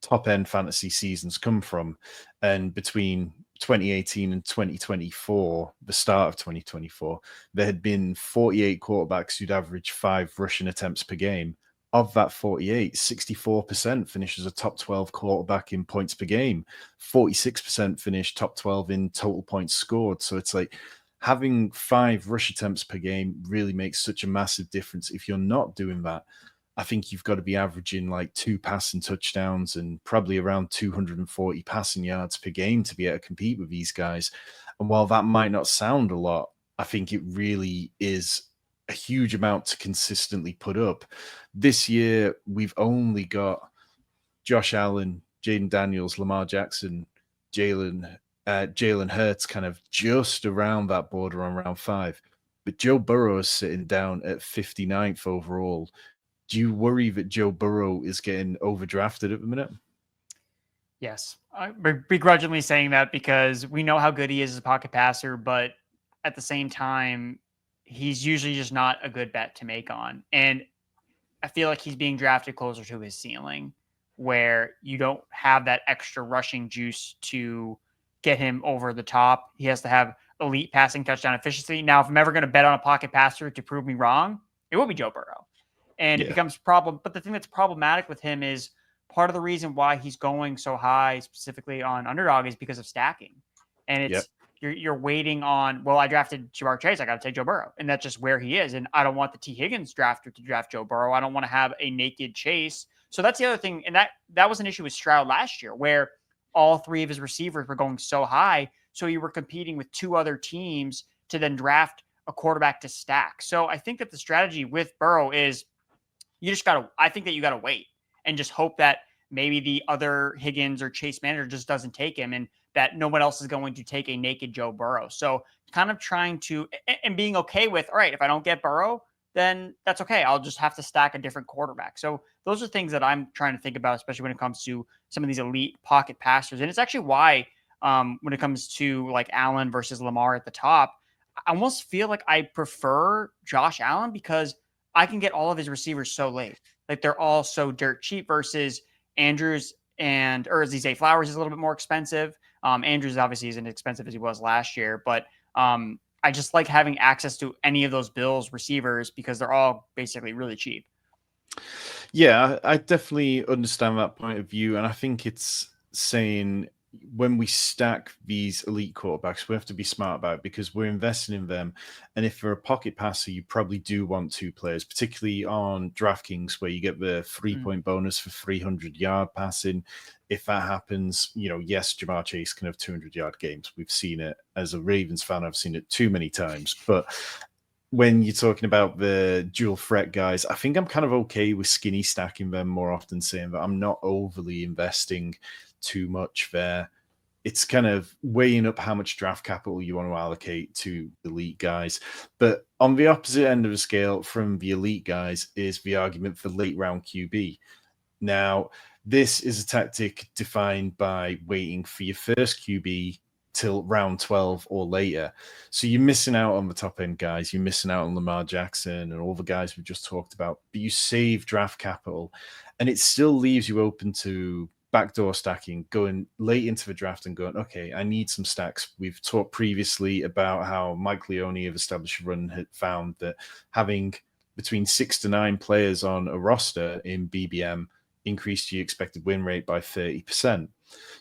top end fantasy seasons come from? And between 2018 and 2024, the start of 2024, there had been 48 quarterbacks who'd average 5 rushing attempts per game. Of that 48, 64% finished as a top 12 quarterback in points per game. 46% finished top 12 in total points scored. So it's like having 5 rush attempts per game really makes such a massive difference. If you're not doing that, I think you've got to be averaging like 2 passing touchdowns and probably around 240 passing yards per game to be able to compete with these guys. And while that might not sound a lot, I think it really is a huge amount to consistently put up. This year, we've only got Josh Allen, Jaden Daniels, Lamar Jackson, Jalen Hurts kind of just around that border on round 5. But Joe Burrow is sitting down at 59th overall. Do you worry that Joe Burrow is getting overdrafted at the minute? Yes. I'm begrudgingly saying that because we know how good he is as a pocket passer, but at the same time, he's usually just not a good bet to make on. And I feel like he's being drafted closer to his ceiling where you don't have that extra rushing juice to get him over the top. He has to have elite passing touchdown efficiency. Now, if I'm ever going to bet on a pocket passer to prove me wrong, it will be Joe Burrow. And it becomes problem. But the thing that's problematic with him is part of the reason why he's going so high, specifically on underdog, is because of stacking. And it's you're waiting on, well, I drafted Jamar Chase, I got to take Joe Burrow. And that's just where he is. And I don't want the T. Higgins drafter to draft Joe Burrow. I don't want to have a naked Chase. So that's the other thing. And that was an issue with Stroud last year, where all 3 of his receivers were going so high. So you were competing with 2 other teams to then draft a quarterback to stack. So I think that the strategy with Burrow is, I think that you got to wait and just hope that maybe the other Higgins or Chase manager just doesn't take him and that no one else is going to take a naked Joe Burrow. So kind of trying to, and being okay with, all right, if I don't get Burrow, then that's okay. I'll just have to stack a different quarterback. So those are things that I'm trying to think about, especially when it comes to some of these elite pocket passers. And it's actually why when it comes to like Allen versus Lamar at the top, I almost feel like I prefer Josh Allen because I can get all of his receivers so late. Like they're all so dirt cheap versus Andrews or as he say, Flowers is a little bit more expensive. Andrews obviously isn't as expensive as he was last year, but I just like having access to any of those Bills receivers because they're all basically really cheap. Yeah, I definitely understand that point of view. And I think it's saying when we stack these elite quarterbacks, we have to be smart about it because we're investing in them. And if you're a pocket passer, you probably do want two players, particularly on DraftKings, where you get the 3-point bonus for 300-yard passing. If that happens, yes, Jamar Chase can have 200-yard games. We've seen it. As a Ravens fan, I've seen it too many times. But when you're talking about the dual threat guys, I think I'm kind of okay with skinny stacking them more often, saying that I'm not overly investing too much there. It's kind of weighing up how much draft capital you want to allocate to elite guys. But on the opposite end of the scale from the elite guys is the argument for late round QB. Now, this is a tactic defined by waiting for your first QB till round 12 or later. So you're missing out on the top end guys. You're missing out on Lamar Jackson and all the guys we just talked about, but you save draft capital and it still leaves you open to backdoor stacking, going late into the draft and going, okay, I need some stacks. We've talked previously about how Mike Leone of Established Run had found that having between 6 to 9 players on a roster in BBM increased your expected win rate by 30%.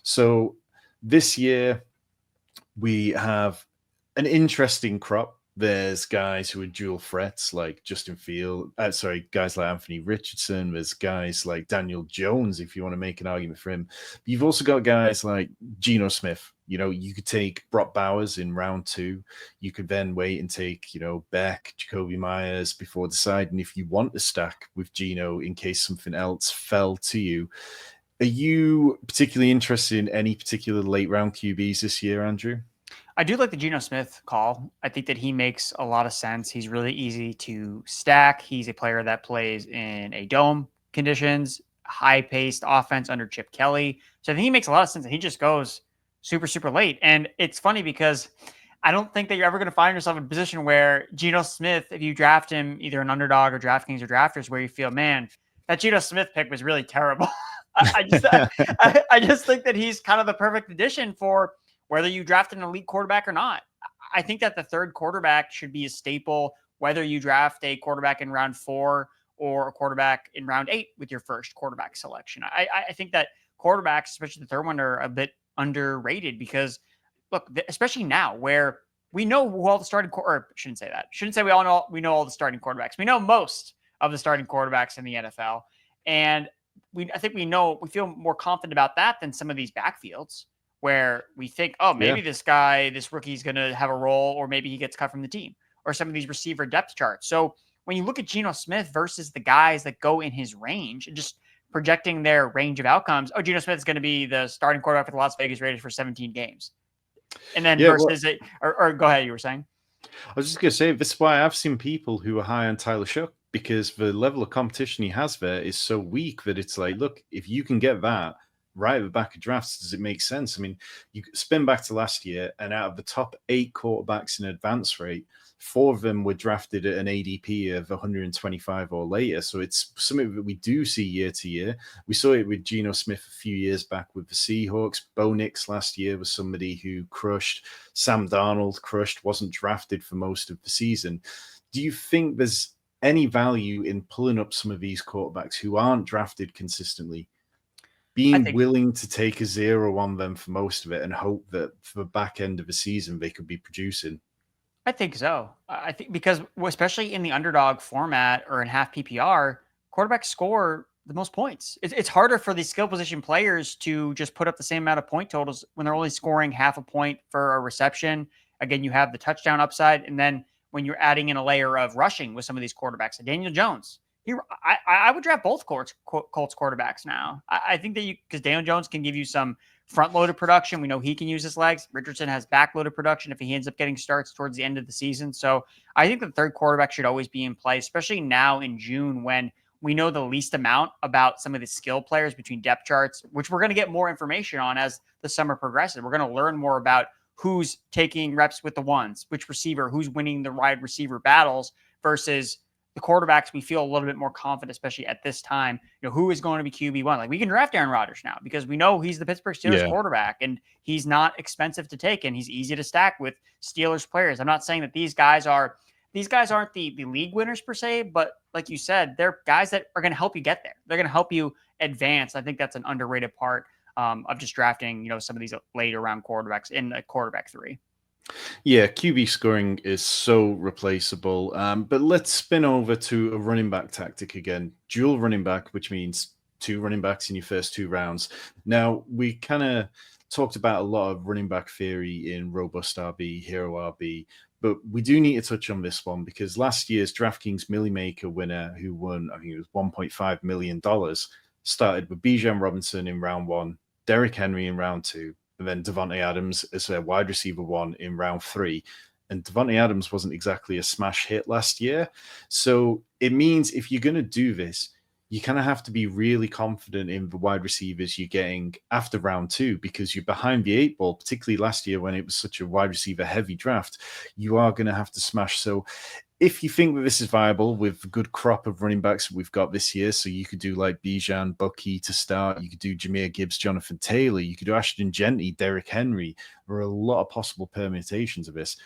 So this year, we have an interesting crop. There's guys who are dual threats like Justin Field. Guys like Anthony Richardson. There's guys like Daniel Jones, if you want to make an argument for him. But you've also got guys like Geno Smith. You could take Brock Bowers in round 2. You could then wait and take, Beck, Jacoby Myers before deciding if you want to stack with Geno in case something else fell to you. Are you particularly interested in any particular late round QBs this year, Andrew? I do like the Geno Smith call. I think that he makes a lot of sense. He's really easy to stack. He's a player that plays in a dome conditions, high-paced offense under Chip Kelly. So I think he makes a lot of sense. And he just goes super, super late. And it's funny because I don't think that you're ever going to find yourself in a position where Geno Smith, if you draft him either an underdog or DraftKings or drafters, where you feel, man, that Geno Smith pick was really terrible. I just think that he's kind of the perfect addition for whether you draft an elite quarterback or not. I think that the third quarterback should be a staple, whether you draft a quarterback in round 4 or a quarterback in round 8 with your first quarterback selection. I think that quarterbacks, especially the third one, are a bit underrated because, look, especially now where we know who all the starting or shouldn't say that. Shouldn't say we know all the starting quarterbacks. We know most of the starting quarterbacks in the NFL. And I think we feel more confident about that than some of these backfields where we think, oh, maybe this rookie is going to have a role, or maybe he gets cut from the team, or some of these receiver depth charts. So when you look at Geno Smith versus the guys that go in his range and just projecting their range of outcomes, Geno Smith is going to be the starting quarterback for the Las Vegas Raiders for 17 games. And then go ahead, you were saying? I was just going to say, this is why I've seen people who are high on Tyler Shough, because the level of competition he has there is so weak that it's like, look, if you can get that right at the back of drafts, does it make sense? I mean, you spin back to last year, and out of the top 8 quarterbacks in advance rate, 4 of them were drafted at an ADP of 125 or later. So it's something that we do see year to year. We saw it with Geno Smith a few years back with the Seahawks. Bo Nix last year was somebody who crushed. Sam Darnold crushed, wasn't drafted for most of the season. Do you think there's any value in pulling up some of these quarterbacks who aren't drafted consistently, being willing to take a 0 on them for most of it and hope that for the back end of the season they could be producing? I think so. I think because especially in the underdog format or in half PPR, quarterbacks score the most points. It's harder for these skill position players to just put up the same amount of point totals when they're only scoring half a point for a reception. Again, you have the touchdown upside. And then when you're adding in a layer of rushing with some of these quarterbacks, like Daniel Jones, I would draft both Colts quarterbacks now. I think that because Daniel Jones can give you some front-loaded production. We know he can use his legs. Richardson has back-loaded production if he ends up getting starts towards the end of the season. So I think the third quarterback should always be in play, especially now in June when we know the least amount about some of the skill players between depth charts, which we're going to get more information on as the summer progresses. We're going to learn more about who's taking reps with the ones, which receiver, who's winning the wide receiver battles versus the quarterbacks. We feel a little bit more confident, especially at this time, who is going to be QB1. Like we can draft Aaron Rodgers now because we know he's the Pittsburgh Steelers quarterback and he's not expensive to take and he's easy to stack with Steelers players. I'm not saying that these guys aren't the league winners per se, but like you said, they're guys that are going to help you get there. They're going to help you advance. I think that's an underrated part of just drafting, some of these later round quarterbacks in a quarterback 3. Yeah, QB scoring is so replaceable. But let's spin over to a running back tactic again. Dual running back, which means 2 running backs in your first 2 rounds. Now, we kind of talked about a lot of running back theory in Robust RB, Hero RB, but we do need to touch on this one because last year's DraftKings Millie Maker winner, who won, I think it was $1.5 million, started with Bijan Robinson in round 1, Derrick Henry in round 2, and then Devontae Adams as a wide receiver 1 in round 3. And Devontae Adams wasn't exactly a smash hit last year. So it means if you're going to do this, you kind of have to be really confident in the wide receivers you're getting after round 2 because you're behind the 8 ball, particularly last year when it was such a wide receiver heavy draft. You are going to have to smash. So if you think that this is viable with the good crop of running backs we've got this year, so you could do like Bijan, Bucky to start, you could do Jahmyr Gibbs, Jonathan Taylor, you could do Ashton Genty, Derrick Henry. There are a lot of possible permutations of this.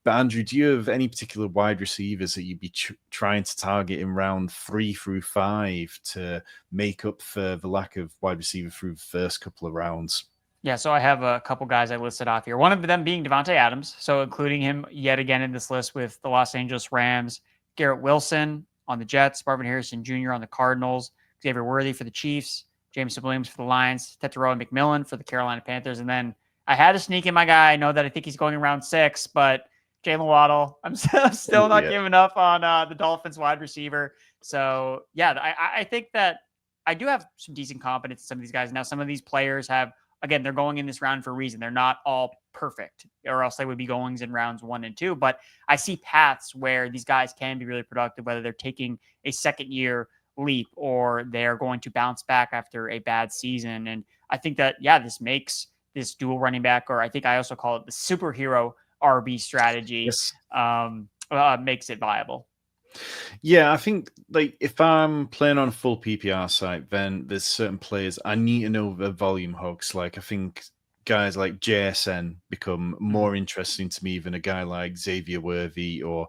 But Andrew, do you have any particular wide receivers that you'd be trying to target in round 3 through 5 to make up for the lack of wide receiver through the first couple of rounds? Yeah, so I have a couple guys I listed off here. One of them being Devontae Adams. So including him yet again in this list with the Los Angeles Rams, Garrett Wilson on the Jets, Marvin Harrison Jr. on the Cardinals, Xavier Worthy for the Chiefs, Jameson Williams for the Lions, Tetairoa McMillan for the Carolina Panthers. And then I had to sneak in my guy. I know that I think he's going in round 6, but Jalen Waddle. I'm still not giving up on the Dolphins wide receiver. So, yeah, I think that I do have some decent confidence in some of these guys. Now, some of these players have, again, they're going in this round for a reason. They're not all perfect, or else they would be going in rounds 1 and 2. But I see paths where these guys can be really productive, whether they're taking a second-year leap or they're going to bounce back after a bad season. And I think that, yeah, this makes this dual running back, or I think I also call it the superhero RB strategy, Yes. Makes it viable. Yeah, I think like if I'm playing on a full PPR site, then there's certain players I need to know the volume hogs. Like I think guys like JSN become more interesting to me than a guy like Xavier Worthy, or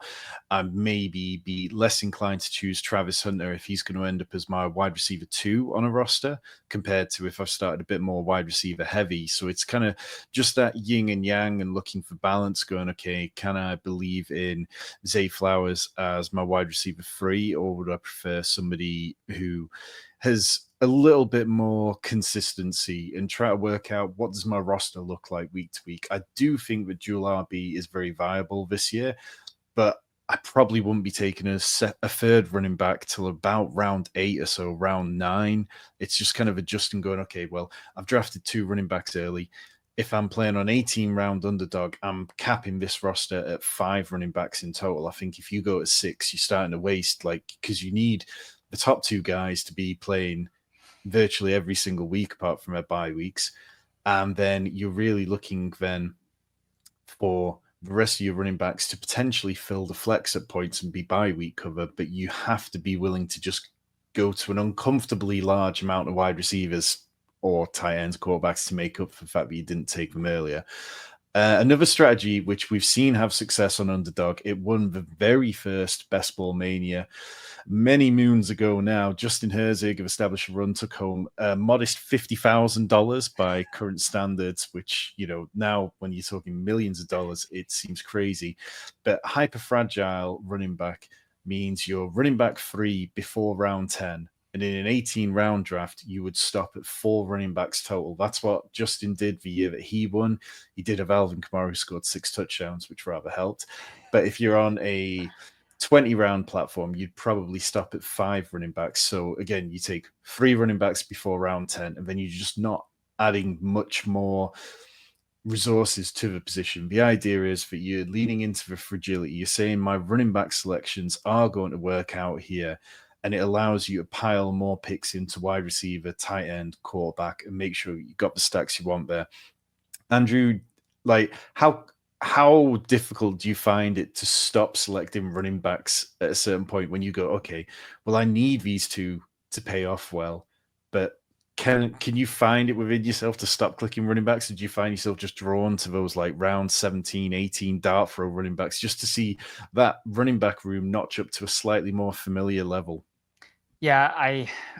I'd maybe be less inclined to choose Travis Hunter if he's going to end up as my wide receiver 2 on a roster compared to if I've started a bit more wide receiver heavy. So it's kind of just that yin and yang and looking for balance, going, okay, can I believe in Zay Flowers as my wide receiver 3, or would I prefer somebody who has a little bit more consistency and try to work out what does my roster look like week to week. I do think that dual RB is very viable this year, but I probably wouldn't be taking a third running back till about round 8 or so, round 9. It's just kind of adjusting, going, okay, well, I've drafted 2 running backs early. If I'm playing on 18 round underdog, I'm capping this roster at 5 running backs in total. I think if you go at 6, you're starting to waste, because you need the top 2 guys to be playing virtually every single week apart from our bye weeks. And then you're really looking then for the rest of your running backs to potentially fill the flex at points and be bye week cover, but you have to be willing to just go to an uncomfortably large amount of wide receivers or tight ends, quarterbacks to make up for the fact that you didn't take them earlier. Another strategy which we've seen have success on underdog, it won the very first Best Ball Mania many moons ago now. Justin Herzig of Established Run took home a modest $50,000 by current standards, which, now when you're talking millions of dollars, it seems crazy. But hyper fragile running back means you're running back 3 before round 10. And in an 18-round draft, you would stop at 4 running backs total. That's what Justin did the year that he won. He did have Alvin Kamara, who scored 6 touchdowns, which rather helped. But if you're on a 20-round platform, you'd probably stop at 5 running backs. So again, you take 3 running backs before round 10, and then you're just not adding much more resources to the position. The idea is that you're leaning into the fragility. You're saying my running back selections are going to work out here, and it allows you to pile more picks into wide receiver, tight end, quarterback, and make sure you got the stacks you want there. Andrew, like how difficult do you find it to stop selecting running backs at a certain point when you go, okay, well, I need these two to pay off well, but can you find it within yourself to stop clicking running backs? Or do you find yourself just drawn to those like round 17, 18 dart throw running backs just to see that running back room notch up to a slightly more familiar level? Yeah,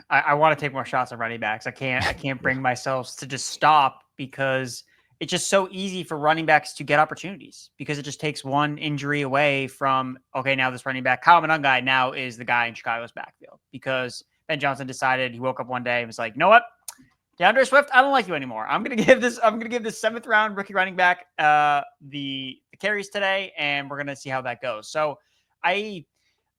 I want to take more shots at running backs. I can't bring myself to just stop because it's just so easy for running backs to get opportunities because it just takes one injury away from, okay, now this running back, Kyle Monangai now is the guy in Chicago's backfield because Ben Johnson decided, he woke up one day and was like, you know what? DeAndre Swift, I don't like you anymore. I'm gonna give this 7th round rookie running back the carries today, and we're gonna see how that goes. So I'm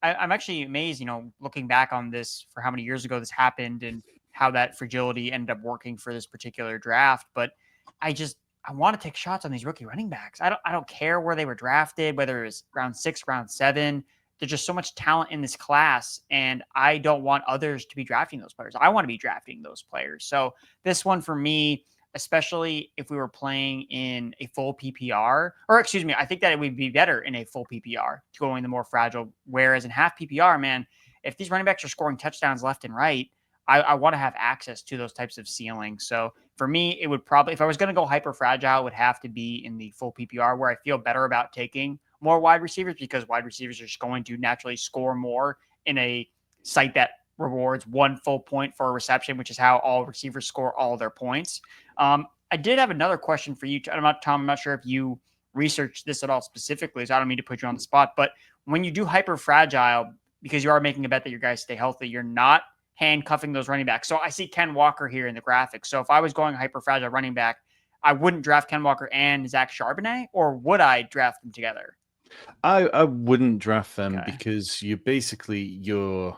actually amazed, looking back on this for how many years ago this happened and how that fragility ended up working for this particular draft. But I want to take shots on these rookie running backs. I don't care where they were drafted, whether it was round 6, round 7. There's just so much talent in this class, and I don't want others to be drafting those players. I want to be drafting those players. So this one for me, especially if we were playing in a full PPR, or excuse me, I think that it would be better in a full PPR, going the more fragile. Whereas in half PPR, man, if these running backs are scoring touchdowns left and right, I want to have access to those types of ceilings. So for me, it would probably, if I was going to go hyper fragile, it would have to be in the full PPR where I feel better about taking more wide receivers because wide receivers are just going to naturally score more in a site that rewards 1 full point for a reception, which is how all receivers score all their points. I did have another question for you, Tom. I'm not sure if you researched this at all specifically, so I don't mean to put you on the spot, but when you do hyper fragile, because you are making a bet that your guys stay healthy, you're not handcuffing those running backs. So I see Ken Walker here in the graphics. So if I was going hyper fragile running back, I wouldn't draft Ken Walker and Zach Charbonnet, or would I draft them together? I wouldn't draft them Okay. because you basically you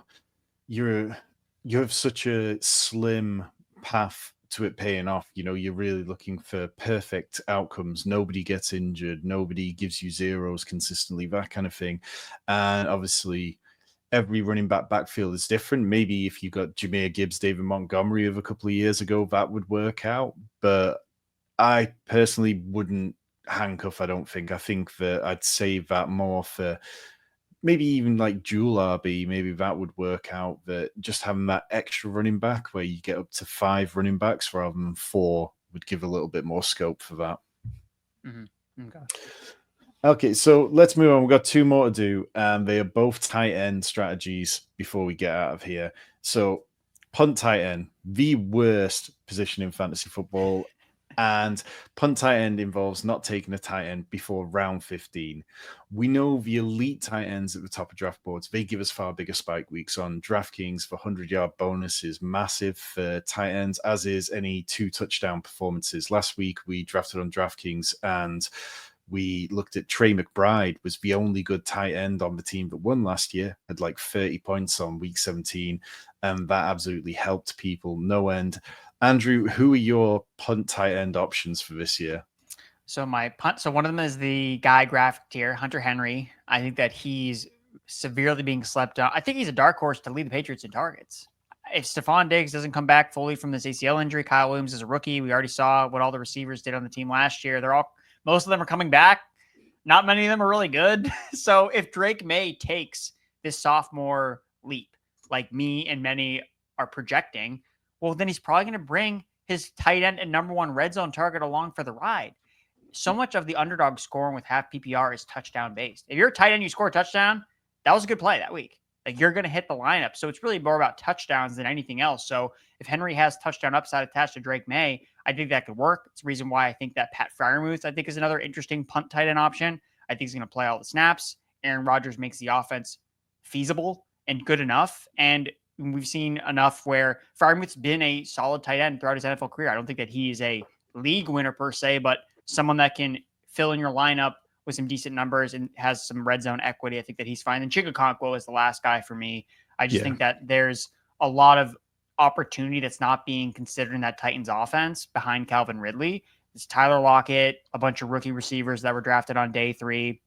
have such a slim path to it paying off. You're really looking for perfect outcomes. Nobody gets injured. Nobody gives you zeros consistently, that kind of thing. And obviously, every running backfield is different. Maybe if you got Jahmyr Gibbs, David Montgomery of a couple of years ago, that would work out. But I personally wouldn't handcuff. I don't think. I think that I'd save that more for maybe even like dual RB. Maybe that would work out. That just having that extra running back where you get up to 5 running backs rather than 4 would give a little bit more scope for that. Mm-hmm. Okay. Okay, so let's move on. We've got 2 more to do, and they are both tight end strategies before we get out of here. So, punt tight end, the worst position in fantasy football. And punt tight end involves not taking a tight end before round 15. We know the elite tight ends at the top of draft boards, they give us far bigger spike weeks on DraftKings. The 100-yard bonus is massive for tight ends, as is any 2 touchdown performances. Last week, we drafted on DraftKings, and we looked at Trey McBride, was the only good tight end on the team that won last year, had like 30 points on week 17, and that absolutely helped people no end. Andrew, who are your punt tight end options for this year? So my punt, so one of them is the guy graphic here, Hunter Henry. I think that he's severely being slept on. I think he's a dark horse to lead the Patriots in targets. If Stephon Diggs doesn't come back fully from this ACL injury, Kyle Williams is a rookie. We already saw what all the receivers did on the team last year. Most of them are coming back. Not many of them are really good. So if Drake May takes this sophomore leap, like me and many are projecting, well, then he's probably going to bring his tight end and number 1 red zone target along for the ride. So much of the underdog scoring with half PPR is touchdown based. If you're a tight end, you score a touchdown, that was a good play that week. Like, you're going to hit the lineup. So it's really more about touchdowns than anything else. So if Henry has touchdown upside attached to Drake May, I think that could work. It's the reason why I think that Pat Freiermuth, I think, is another interesting punt tight end option. I think he's going to play all the snaps. Aaron Rodgers makes the offense feasible and good enough. And we've seen enough where Freiermuth's been a solid tight end throughout his NFL career. I don't think that he is a league winner per se, but someone that can fill in your lineup with some decent numbers and has some red zone equity. I think that he's fine. And Chigakonkwo is the last guy for me. I just think that there's a lot of opportunity that's not being considered in that Titans offense behind Calvin Ridley. It's Tyler Lockett, a bunch of rookie receivers that were drafted on day 3.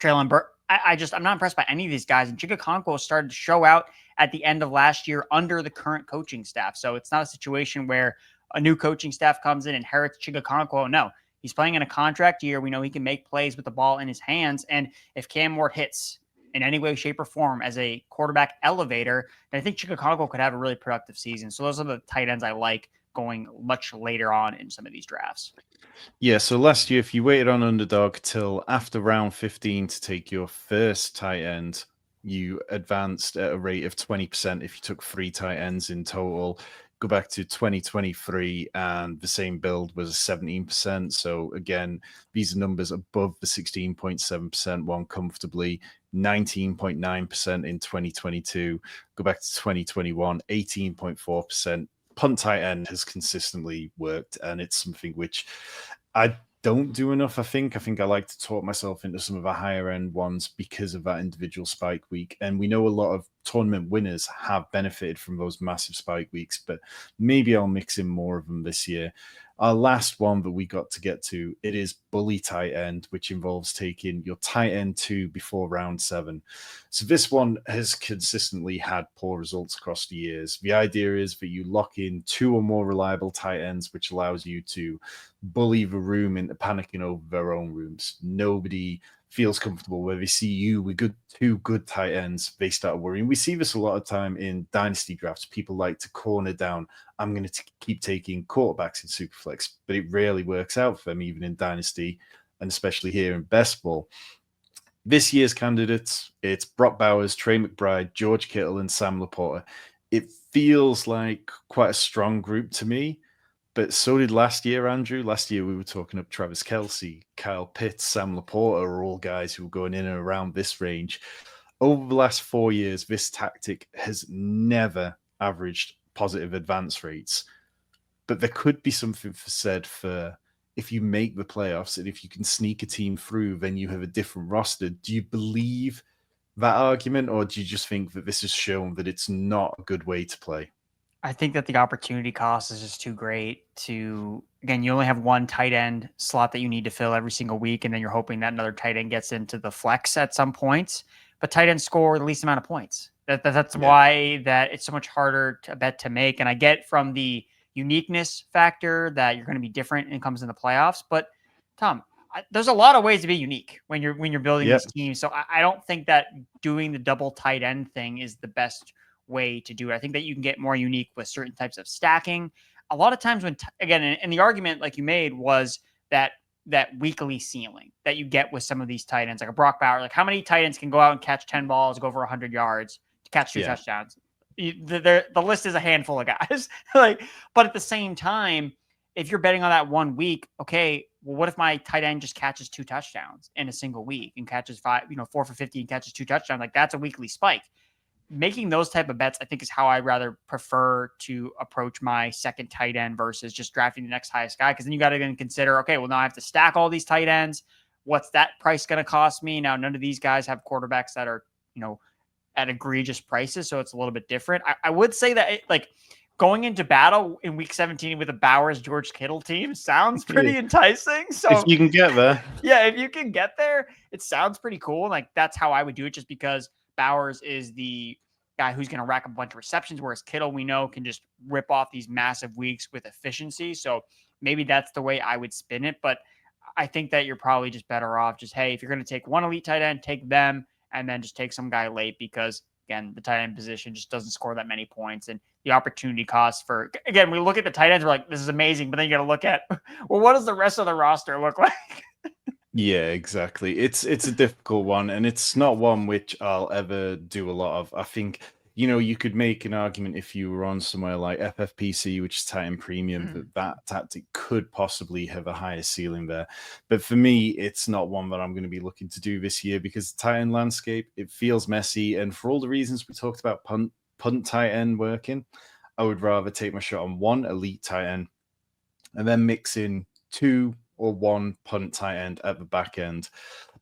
Traylon Burke. I'm not impressed by any of these guys. And Chigakonkwo started to show out at the end of last year under the current coaching staff. So it's not a situation where a new coaching staff comes in and inherits Chigakonkwo. No, he's playing in a contract year. We know he can make plays with the ball in his hands. And if Cam Ward hits in any way, shape, or form as a quarterback elevator, then I think Chigakonkwo could have a really productive season. So those are the tight ends I like going much later on in some of these drafts. Yeah, so last year, if you waited on underdog till after round 15 to take your first tight end, you advanced at a rate of 20% if you took 3 tight ends in total. Go back to 2023, and the same build was 17%. So again, these are numbers above the 16.7% one comfortably, 19.9% in 2022. Go back to 2021, 18.4%. Punt tight end has consistently worked, and it's something which I don't do enough. I think I like to talk myself into some of the higher end ones because of that individual spike week, and we know a lot of tournament winners have benefited from those massive spike weeks, but maybe I'll mix in more of them this year. Our last one that we got to get to, it is bully tight end, which involves taking your tight end 2 before round 7. So this one has consistently had poor results across the years. The idea is that you lock in 2 or more reliable tight ends, which allows you to bully the room into panicking over their own rooms. Nobody feels comfortable where they see you with 2 good tight ends, they start worrying. We see this a lot of time in dynasty drafts. People like to corner down. I'm going to keep taking quarterbacks in Superflex, but it rarely works out for them, even in dynasty, and especially here in best ball. This year's candidates, it's Brock Bowers, Trey McBride, George Kittle, and Sam Laporta. It feels like quite a strong group to me. But so did last year, Andrew. Last year, we were talking up Travis Kelce, Kyle Pitts, Sam Laporta are all guys who were going in and around this range. Over the last 4 years, this tactic has never averaged positive advance rates. But there could be something said for if you make the playoffs and if you can sneak a team through, then you have a different roster. Do you believe that argument, or do you just think that this has shown that it's not a good way to play? I think that the opportunity cost is just too great to, again, you only have one tight end slot that you need to fill every single week. And then you're hoping that another tight end gets into the flex at some points, but tight ends score the least amount of points. That's why that it's so much harder to bet to make. And I get from the uniqueness factor that you're going to be different and it comes in the playoffs. But Tom, there's a lot of ways to be unique when you're building these teams. So I don't think that doing the double tight end thing is the best way to do it. I think that you can get more unique with certain types of stacking. A lot of times when, again, and the argument like you made was that weekly ceiling that you get with some of these tight ends, like a Brock Bauer, like how many tight ends can go out and catch 10 balls, go over 100 yards to catch 2 touchdowns? The list is a handful of guys. But at the same time, if you're betting on that 1 week, okay, well, what if my tight end just catches 2 touchdowns in a single week and catches 4 for 50 and catches 2 touchdowns? Like that's a weekly spike. Making those type of bets, I think, is how I rather prefer to approach my second tight end versus just drafting the next highest guy. Because then you got to consider, okay, well, now I have to stack all these tight ends. What's that price going to cost me? Now, none of these guys have quarterbacks that are, at egregious prices, so it's a little bit different. I would say that going into battle in week 17 with a Bowers George Kittle team sounds pretty enticing. So if you can get there, yeah, if you can get there, it sounds pretty cool. Like that's how I would do it, just because Bowers is the guy who's going to rack up a bunch of receptions, whereas Kittle, we know, can just rip off these massive weeks with efficiency. So maybe that's the way I would spin it. But I think that you're probably just better off just, hey, if you're going to take one elite tight end, take them, and then just take some guy late because, again, the tight end position just doesn't score that many points. And the opportunity cost for, again, we look at the tight ends, we're like, this is amazing. But then you got to look at, well, what does the rest of the roster look like? Yeah, exactly. It's a difficult one, and it's not one which I'll ever do a lot of. I think, you could make an argument if you were on somewhere like FFPC, which is Titan Premium, that tactic could possibly have a higher ceiling there. But for me, it's not one that I'm going to be looking to do this year because the Titan landscape, it feels messy. And for all the reasons we talked about punt tight end working, I would rather take my shot on one elite tight end and then mix in 2 or 1 punt tight end at the back end.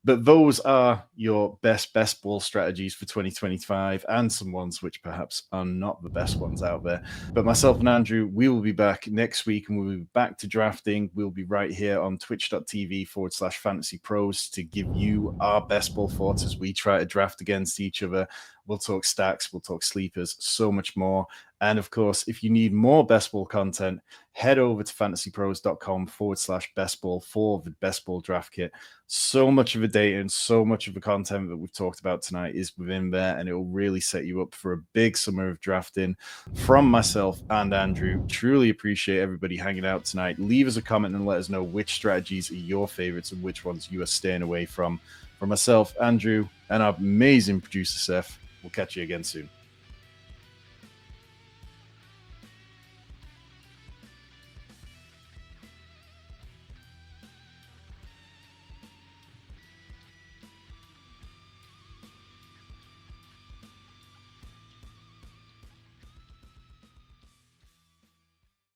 But those are your best ball strategies for 2025, and some ones which perhaps are not the best ones out there. But myself and Andrew, we will be back next week, and we'll be back to drafting. We'll be right here on twitch.tv/fantasy pros to give you our best ball thoughts as we try to draft against each other. We'll talk stacks, we'll talk sleepers, so much more. And of course, if you need more best ball content, head over to fantasypros.com/best ball for the best ball draft kit. So much of the data and so much of the content that we've talked about tonight is within there, and it will really set you up for a big summer of drafting. From myself and Andrew, truly appreciate everybody hanging out tonight. Leave us a comment and let us know which strategies are your favorites and which ones you are staying away from. For myself, Andrew, and our amazing producer, Seth, we'll catch you again soon.